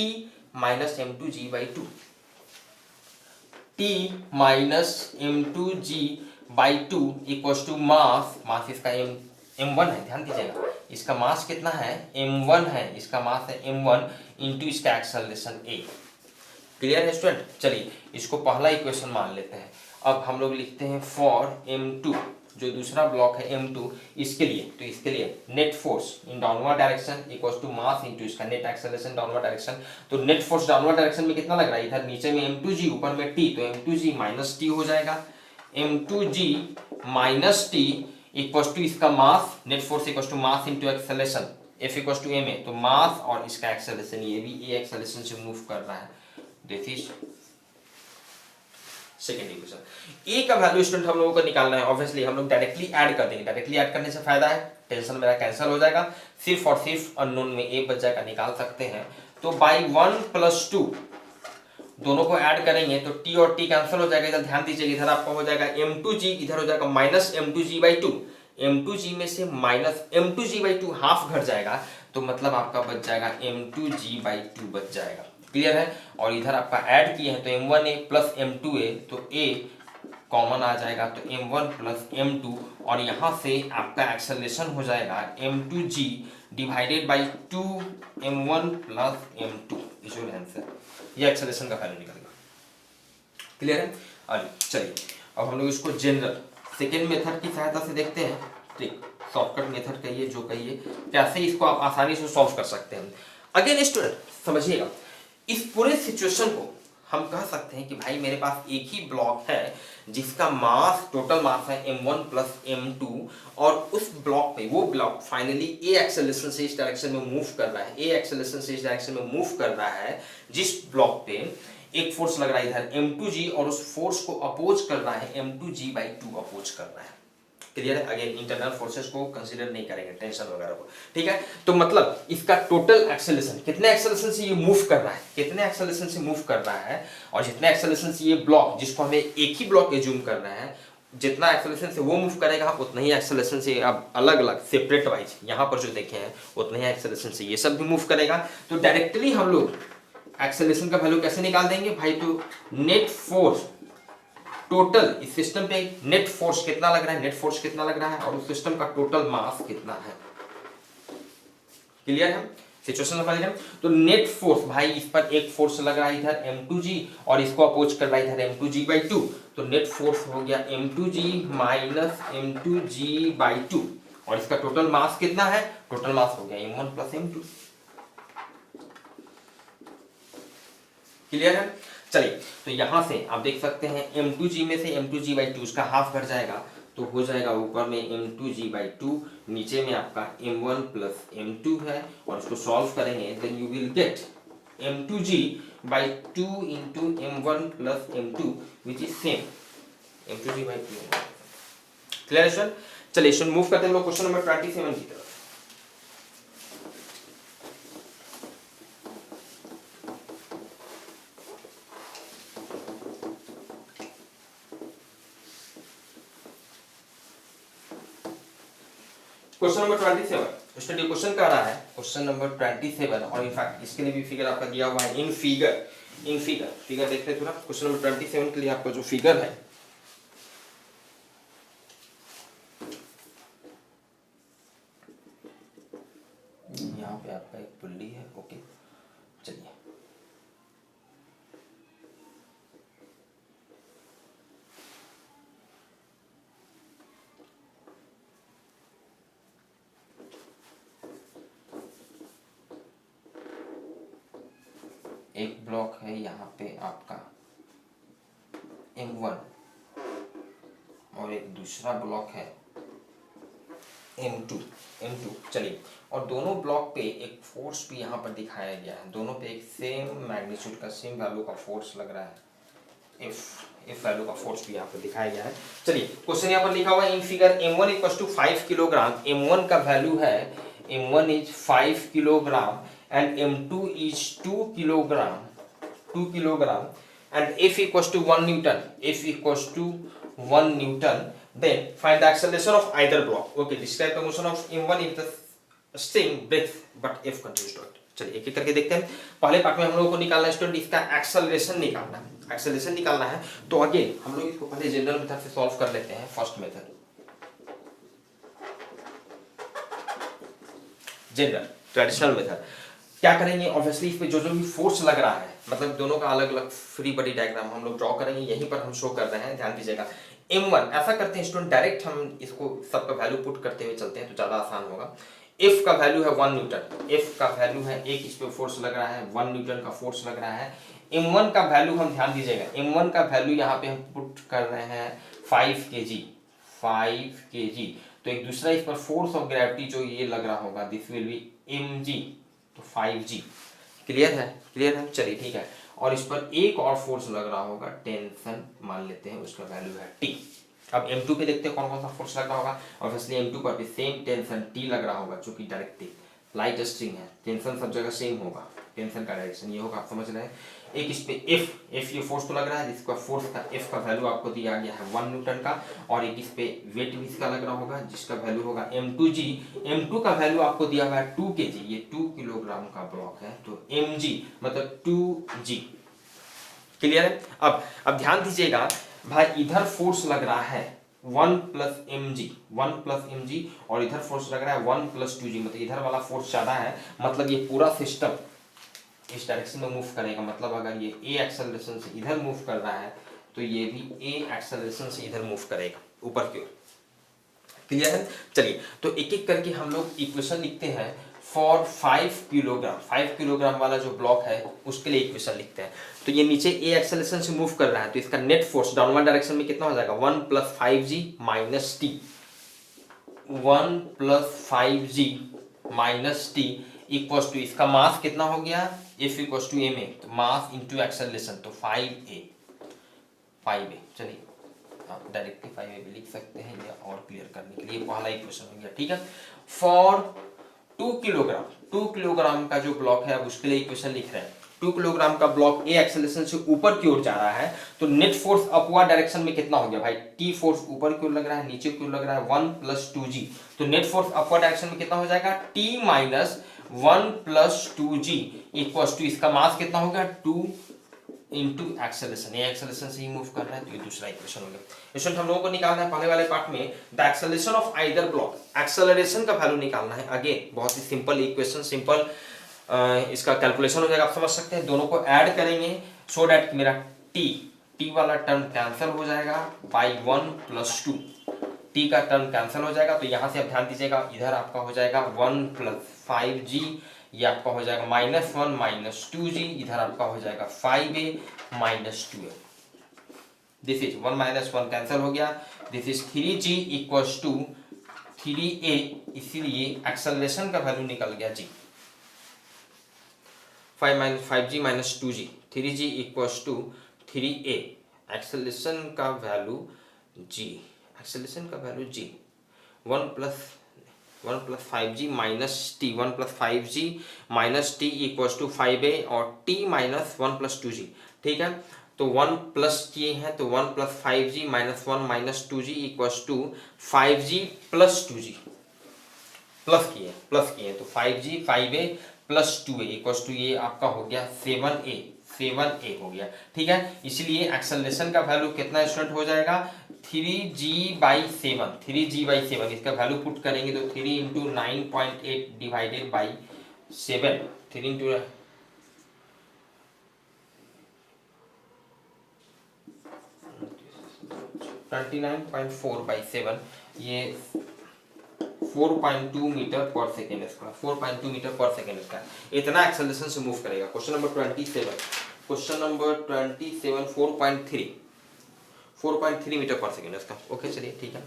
minus m2g/2, T minus m2g/2 equals to mass इसका m1 है, ध्यान दीजिएगा इसका मास कितना है? m1 है, इसका मास है m1 इंटू इसका एक्सेलरेशन a। क्लियर है स्टूडेंट? चलिए इसको पहला इक्वेशन मान लेते हैं। अब हम लोग लिखते हैं फॉर m2, जो दूसरा ब्लॉक है m2, इसके लिए, तो इसके लिए net force in downward direction equals to mass into इसका नेट एक्सेलरेशन डाउनवर्ड डायरेक्शन। तो नेट फोर्स डाउनवर्ड डायरेक्शन में कितना लग रहा है? इधर नीचे में m2g, ऊपर में t, तो m2g माइनस t हो जाएगा, m2g minus t equals to इसका mass, net force equals to mass into acceleration, F equals to ma, तो मास और इसका एक्सेलरेशन, ये भी a एक्सेलरेशन से मूव कर रहा है, दिस इज सेकेंड इक्वेशन। ए का वैल्यू स्टूडेंट हम लोगों को निकालना है, ऑब्वियसली हम लोग डायरेक्टली ऐड कर देंगे। डायरेक्टली ऐड करने से फायदा है, टेंशन मेरा कैंसिल हो जाएगा, सिर्फ और सिर्फ अननोन में ए बच जाएगा, निकाल सकते हैं। तो बाई 1 + 2 दोनों को ऐड करेंगे तो टी और टी कैंसिल हो जाएगा। इधर ध्यान दीजिएगा, इधर आपका हो जाएगा m2g, इधर हो जाएगा -m2g/2। m2g में से -m2g/2 हाफ घट जाएगा, तो मतलब आपका बच जाएगा m2g/2 बच जाएगा। क्लियर है? और इधर आपका ऐड किए हैं तो m1a + m2a, तो a कॉमन आ जाएगा, तो m1 + m2, और यहाँ से आपका एक्सेलरेशन हो जाएगा m2g divided by 2m1 + m2 is your answer. ये एक्सेलरेशन का वैल्यू निकलेगा। क्लियर है? और चलिए अब हम लोग इसको जनरल सेकेंड मेथड की सहायता से देखते हैं। ठीक, शॉर्टकट मेथड कहिए जो कहिए, कैसे इसको आप आसानी से सॉल्व कर सकते हैं। अगेन स्टूडेंट समझिएगा, इस पूरे सिचुएशन को हम कह सकते हैं कि भाई मेरे पास एक ही ब्लॉक है जिसका मास, टोटल मास है m1 + m2, और उस ब्लॉक पे वो ब्लॉक फाइनली ए एक्सेलरेशन से इस डायरेक्शन में मूव कर रहा है, ए एक्सेलरेशन से इस डायरेक्शन में मूव कर रहा है, जिस ब्लॉक पे एक फोर्स लग रहा है इधर m2g, और उस फोर्स को अपोज कर रहा है m2g/2 अपोज कर रहा है। क्लियर है? अगेन इंटरनल फोर्सेस को कंसीडर नहीं करेंगे, टेंशन वगैरह को। ठीक है, तो मतलब इसका टोटल एक्सेलरेशन, कितने एक्सेलरेशन से ये मूव कर रहा है, कितने एक्सेलरेशन से मूव कर रहा है, और जितने एक्सेलरेशन से ये ब्लॉक, जिसको हमें एक ही ब्लॉक एज्यूम कर रहे हैं, जितना एक्सेलरेशन से वो मूव करेगा उतना ही एक्सेलरेशन से अब अलग अलग सेपरेट वाइज यहाँ पर जो देखे हैं उतना ही एक्सेलरेशन से ये सब भी मूव करेगा। तो डायरेक्टली हम लोग एक्सेलरेशन का वैल्यू कैसे निकाल देंगे भाई? तो नेट फोर्स टोटल, इस सिस्टम पे नेट फोर्स कितना लग रहा है, नेट फोर्स कितना लग रहा है, और उस सिस्टम का टोटल मास कितना है। क्लियर है? सिचुएशन समझ रहे हैं? तो नेट फोर्स भाई, इस पर एक फोर्स लग रहा है इधर m2g, और इसको अपोज कर रहा है इधर m2g/2, तो नेट फोर्स हो गया m2g - m2g/2, और इसका टोटल मास कितना है? टोटल मास हो गया m1 + m2। क्लियर है? चलिए, तो यहां से आप देख सकते हैं m2g में से m2g/2 उसका हाफ घट जाएगा, तो हो जाएगा ऊपर में m2g/2, नीचे में आपका m1 + m2 है, और इसको सॉल्व करेंगे then you will get m2g/2 into m1 + m2 which is same m2g/2। Clear है सर? चलिए सर मूव करते हैं लोग क्वेश्चन नंबर 27 की तरफ। क्वेश्चन नंबर 27 स्टडी क्वेश्चन का रहा है, क्वेश्चन नंबर 27, और इनफैक्ट इसके लिए भी फिगर आपका दिया हुआ है इन फिगर देखते हैं थोड़ा। क्वेश्चन नंबर 27 के लिए आपका जो फिगर है, यहाँ पे आपका एक पुल्ली है। ओके चलिए, एक ब्लॉक है यहाँ पे आपका m1, और एक दूसरा ब्लॉक है m2। चलिए, और दोनों ब्लॉक पे एक फोर्स भी यहाँ पर दिखाया गया है, दोनों पे एक सेम मैग्नीट्यूड का, सेम वैल्यू का फोर्स लग रहा है, इफ वैल्यू का फोर्स भी यहाँ पर दिखाया गया है। चलिए, क्वेश्चन यहाँ पर लिखा हुआ है in figure m1 = 5 kilogram, m1 का वैल्यू है, m1 is 5 kilogram and m2 is 2 kilogram and F equals to 1 Newton, then find the acceleration of either block. Okay, describe the motion of m1 if the string breaks but F continues to act. चलिए एक एक करके देखते हैं। पहले पार्ट में हम लोगों को निकालना है स्टूडेंट इसका एक्सेलरेशन निकालना है। तो अगेन हम लोग इसको पहले जनरल मेथड से सॉल्व कर लेते हैं। First method general traditional method क्या करेंगे, ऑब्वियसली इस पे जो भी फोर्स लग रहा है, मतलब दोनों का अलग अलग फ्री बॉडी डायग्राम हम लोग ड्रॉ करेंगे, यहीं पर हम शो कर रहे हैं, ध्यान दीजिएगा। m1 ऐसा करते हैं स्टूडेंट, डायरेक्ट हम इसको सबका वैल्यू पुट करते हुए चलते हैं तो ज्यादा आसान होगा। F का वैल्यू है 1 न्यूटन, F का वैल्यू है, एक इस पे फोर्स लग रहा है 1 न्यूटन का फोर्स लग रहा है। m1 का वैल्यू हम ध्यान दीजिएगा, m1 का वैल्यू यहाँ पे हम पुट कर रहे हैं 5 kg। तो एक दूसरा इस पर फोर्स ऑफ ग्रेविटी जो ये लग रहा होगा दिस विल बी mg, तो 5g। क्लियर है? चलिए ठीक है। और इस पर एक और फोर्स लग रहा होगा, टेंशन मान लेते हैं, उसका वैल्यू है T। अब M2 पे देखते हैं कौन कौन सा फोर्स लग रहा होगा। ऑब्वियसली M2 पर भी सेम टेंशन T लग रहा होगा, जो कि डायरेक्टली लाइट स्ट्रिंग है, टेंशन सब जगह सेम होगा, टेंशन का डायरेक्शन ये होगा, आप समझ रहे हैं। एक इस पे F ये फोर्स तो लग रहा है, जिसका फोर्स का F का वैल्यू आपको दिया गया है 1 न्यूटन का, और एक इस पे वेट भी इसका लग रहा होगा, जिसका वैल्यू होगा M2G। M2 का वैल्यू आपको दिया हुआ है 2 kg, ये 2 किलोग्राम का ब्लॉक है, तो mg मतलब 2g। क्लियर है। अब ध्यान दीजिएगा भाई, इधर फोर्स लग रहा है 1 प्लस mg, और इधर फोर्स लग रहा है 1 प्लस 2g, मतलब इधर वाला फोर्स ज्यादा है, मतलब ये पूरा सिस्टम इस डायरेक्शन में मूव करेगा। मतलब अगर ये a एक्सेलरेशन से इधर मूव कर रहा है, तो ये भी a एक्सेलरेशन से इधर मूव करेगा ऊपर की ओर। क्लियर है। चलिए तो एक एक करके हम लोग इक्वेशन लिखते हैं फॉर 5 किलोग्राम वाला जो ब्लॉक है उसके लिए इक्वेशन लिखते हैं। तो ये नीचे a एक्सेलरेशन से मूव कर रहा है, तो इसका नेट फोर्स डाउनवर्ड डायरेक्शन में कितना हो जाएगा, 1 plus 5g minus T, 1 plus 5g minus T equals to, इसका मास कितना हो गया, F इक्वल्स टू ma, तो मास इंटू एक्सेलरेशन, तो 5a। चलिए आप डायरेक्टली 5a भी लिख सकते हैं, या और क्लियर करने के लिए पहला इक्वेशन हो गया। ठीक है, फॉर 2 किलोग्राम का जो ब्लॉक है, अब उसके लिए इक्वेशन लिख रहे हैं। 2 किलोग्राम का ब्लॉक a एक्सेलरेशन से ऊपर की ओर जा रहा है, तो नेट फोर्स अपवर्ड डायरेक्शन में कितना हो गया भाई, T फोर्स ऊपर की ओर लग रहा है, नीचे की ओर लग रहा है 1 प्लस 2g, तो नेट फोर्स अपवर्ड डायरेक्शन में कितना हो जाएगा, T minus 1 plus 2g equals to, इसका मास कितना हो गया 2 इंटू एक्सेलरेशन, ये एक्सेलरेशन से ही मूव कर रहा है, तो ये दूसरा इक्वेशन हो गया। स्टूडेंट हम लोगों को निकालना है पहले वाले पार्ट में the acceleration of either block, acceleration का वैल्यू निकालना है। अगेन बहुत ही सिंपल इक्वेशन, सिंपल इसका कैलकुलेशन हो जाएगा, आप समझ सकते हैं। दोनों को ऐड करेंगे सो दैट मेरा टी वाला टर्म कैंसिल हो जाएगा बाई 1 प्लस 2, टी का टर्म कैंसिल हो जाएगा, तो यहां से आप ध्यान दीजिएगा, इधर आपका हो जाएगा 1 प्लस 5g, ये आपका हो जाएगा -1 माइनस 2g, इधर आपका हो जाएगा 5a minus 2a, this is 1 minus 1 cancel हो गया, this is 3g equals to 3a, इसीलिए एक्सेलरेशन का वैल्यू निकल गया g, 5g minus 2g, 3g equals to 3a, acceleration का वैल्यू g, एक्सेलरेशन का value g, 1 plus 5g minus T, 1 plus 5g minus T equals to 5a, और t माइनस 1 प्लस 2g। ठीक है, तो 1 प्लस किए हैं, तो 1 plus 5g minus 1 minus 2g equals to 5g plus 2g, plus किए तो 5g 5a plus 2a equals to, ये आपका हो गया 7a हो गया। ठीक है, इसलिए एक्सेलरेशन का वैल्यू कितना स्टूडेंट हो जाएगा, 3g/7, इसका वैल्यू पुट करेंगे तो 3 इंटू 9.8 डिवाइडेड बाई 7, 3 इंटू 29.4/7, ये 4.2 metre per second square, 4.2 metre per second square, इतना एक्सेलरेशन से मूव करेगा। Question number 27, 4.3 metre per second इसका। ओके चलिए ठीक है,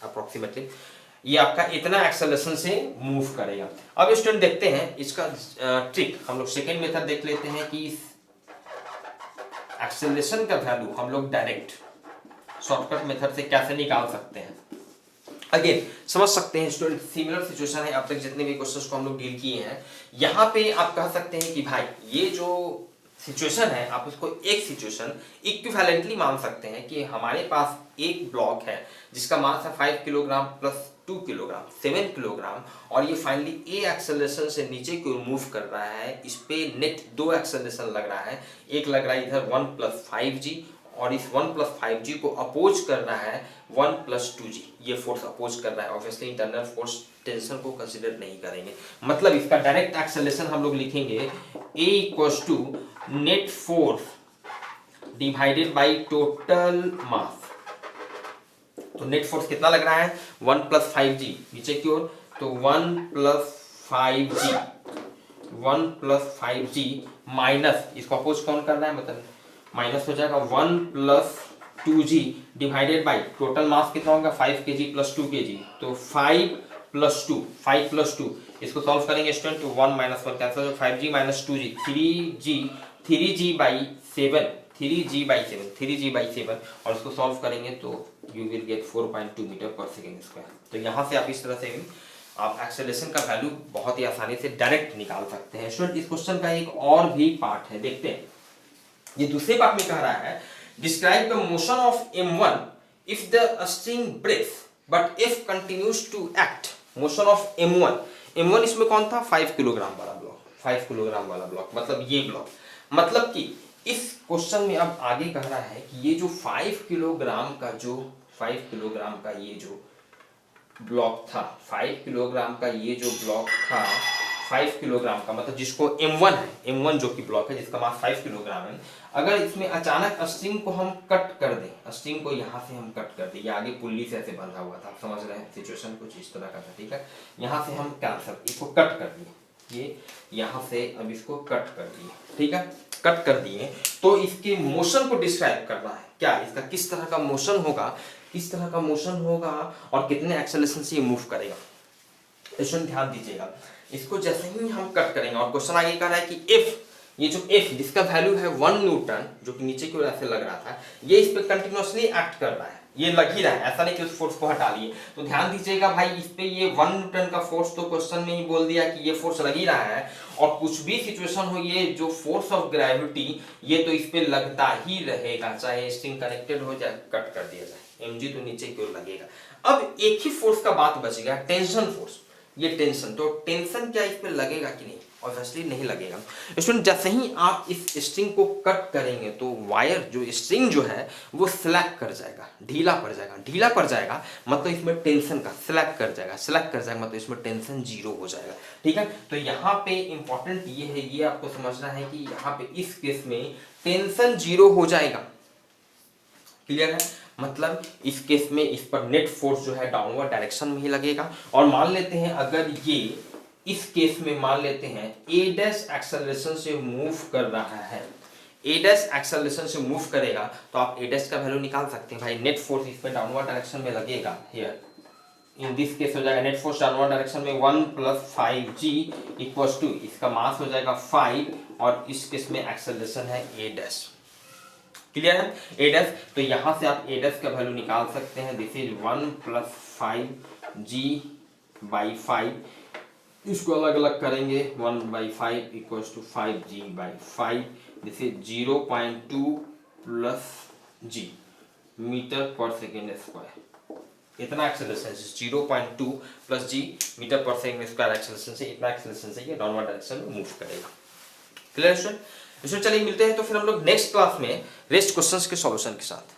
अप्रोक्सीमेटली ये आपका इतना एक्सेलरेशन से मूव करेगा। अब स्टूडेंट देखते हैं इसका ट्रिक, हम लोग सेकेंड मेथड देख लेते हैं कि एक्सेलरेशन का वैल्यू हम लोग डायरेक्ट शॉर्टकट मेथड से कैसे निकाल सकते हैं। अगेन समझ सकते हैं स्टूडेंट, सिमिलर सिचुएशन है अब तक जितने भी क्वेश्चंस को हम लोग डील किए हैं। यहाँ पे आप कह सकते हैं कि भाई ये जो सिचुएशन है, आप उसको एक सिचुएशन इक्विवेलेंटली मान सकते हैं कि हमारे पास एक ब्लॉक है जिसका मास है 5 किलोग्राम प्लस 2 किलोग्राम 7 किलोग्राम, और ये फाइनली ए एक्सेलरेशन से नीचे की ओर मूव कर रहा है। इस पे नेट 2 एक्सेलरेशन लग रहा है, एक लग रहा है इधर 1 प्लस 5g, और इस 1 प्लस 5g को अपोज कर रहा है 1 प्लस 2g, ये फोर्स अपोज कर रहा है। ऑब्वियसली इंटरनल फोर्स टेंशन को कंसीडर नहीं करेंगे, मतलब इसका डायरेक्ट एक्सेलरेशन हम लोग लिखेंगे A equals to net force divided by total mass. तो नेट फोर्स कितना लग रहा है 1 प्लस 5g नीचे की ओर, तो 1 प्लस 5g माइनस, इसको अपोज कौन कर रहा है, मतलब माइनस हो जाएगा 1 plus 2g divided by total मास कितना होगा 5 kg प्लस 2 kg, तो 5 प्लस 2, इसको सॉल्व करेंगे स्टूडेंट, तो 1 minus 1 cancel, 5g minus 2g, 3g 3g/7 3g/7 और इसको सॉल्व करेंगे तो you will gate 4.2 metre per second square. तो यहाँ से आप इस तरह से भी आप एक्सेलरेशन का वैल्यू बहुत ही आसानी से डायरेक्ट निकाल सकते हैं। स्टूडेंट इस क्वेश्चन का एक और भी पार्ट है, देखते हैं। ये दूसरे पार्ट में कह रहा है describe the motion of m1 if the string breaks but if continues to act. Motion of m1 इसमें कौन था, 5 किलोग्राम वाला ब्लॉक, 5 किलोग्राम वाला ब्लॉक, मतलब ये ब्लॉक। मतलब कि इस क्वेश्चन में अब आगे कह रहा है कि ये जो 5 किलोग्राम का ये जो ब्लॉक था, 5 किलोग्राम का ये जो ब्लॉक था, 5 किलोग्राम का मतलब जिसको m1 है, m1 जो कि ब्लॉक है जिसका मास 5 किलोग्राम है, अगर इसमें अचानक स्ट्रिंग को हम कट कर दें, स्ट्रिंग को यहाँ से हम कट कर दें, ये आगे पुल्ली से ऐसे बंधा हुआ था, आप समझ रहे हैं, सिचुएशन कुछ इस तरह का था, ठीक है। यहाँ से हम कैंसर इसको कट कर दिए, ये यहाँ से अब इसको कट कर दिए, ठीक है, कट कर दिए। तो इसके मोशन को डिस्क्राइब करना है, क्या इसका किस तरह का मोशन होगा, और कितने एक्सेलरेशन से ये मूव करेगा। स्टूडेंट ध्यान दीजिएगा, इसको जैसे ही हम कट करेंगे और क्वेश्चन आगे कह रहा है कि इफ ये जो F जिसका वैल्यू है 1 न्यूटन, जो कि नीचे की ओर ऐसे लग रहा था, ये इस पे कंटिन्यूअसली एक्ट कर रहा है, ये लग ही रहा है, ऐसा नहीं कि उस फोर्स को हटा लिए। तो ध्यान दीजिएगा भाई, इस पे ये 1 न्यूटन का फोर्स तो क्वेश्चन में ही बोल दिया कि ये फोर्स लग ही रहा है, और कुछ भी सिचुएशन हो, ये जो फोर्स ऑफ ग्रेविटी ये तो इस पे लगता ही रहेगा, चाहे स्ट्रिंग कनेक्टेड हो जाए, कट कर दिया जाए, mg तो नीचे की ओर लगेगा। अब एक ही फोर्स का बात बचेगा, टेंशन फोर्स, ये टेंशन, तो टेंशन क्या इस पे लगेगा कि नहीं, ऑब्वियसली नहीं लगेगा। स्टूडेंट जैसे ही आप इस स्ट्रिंग को कट करेंगे तो वायर जो स्ट्रिंग जो है वो स्लैक कर जाएगा, ढीला पड़ जाएगा, मतलब इसमें टेंशन का स्लैक कर जाएगा मतलब इसमें टेंशन 0 हो जाएगा, ठीक है। तो यहाँ पे इंपॉर्टेंट ये है, ये आपको समझना है कि यहाँ पे इस केस में टेंशन 0 हो जाएगा, क्लियर है। मतलब इस केस में इस पर नेट फोर्स जो है डाउनवर्ड डायरेक्शन में ही लगेगा। और मान लेते हैं अगर ये इस केस में मान लेते हैं a डैश एक्सेलरेशन से मूव कर रहा है, a डैश एक्सेलरेशन से मूव करेगा, तो आप a डैश का वैल्यू निकाल सकते हैं भाई। नेट फोर्स इस पे डाउनवर्ड डायरेक्शन में लगेगा, हियर इन दिस केस हो जाएगा नेट फोर्स डाउनवर्ड डायरेक्शन में 1 + 5g इक्वल्स टू, इसका मास हो जाएगा 5, और इस केस में एक्सेलरेशन है a डैश, क्लियर है, a डैश। तो यहां से आप a डैश का वैल्यू निकाल सकते हैं, दिस इज 1 + 5g/5, इसको अलग अलग करेंगे, 1/5 = 5g/5, this is 0.2 + g metre per second square, इतना एक्सेलरेशन से 0.2 + g metre per second square acceleration से, इतना एक्सेलरेशन से ये डाउनवर्ड डायरेक्शन में मूव करेगा, क्लियर स्टूडेंट। इसमें चलिए मिलते हैं तो फिर हम लोग नेक्स्ट क्लास में रेस्ट क्वेश्चंस के सॉल्यूशन के साथ।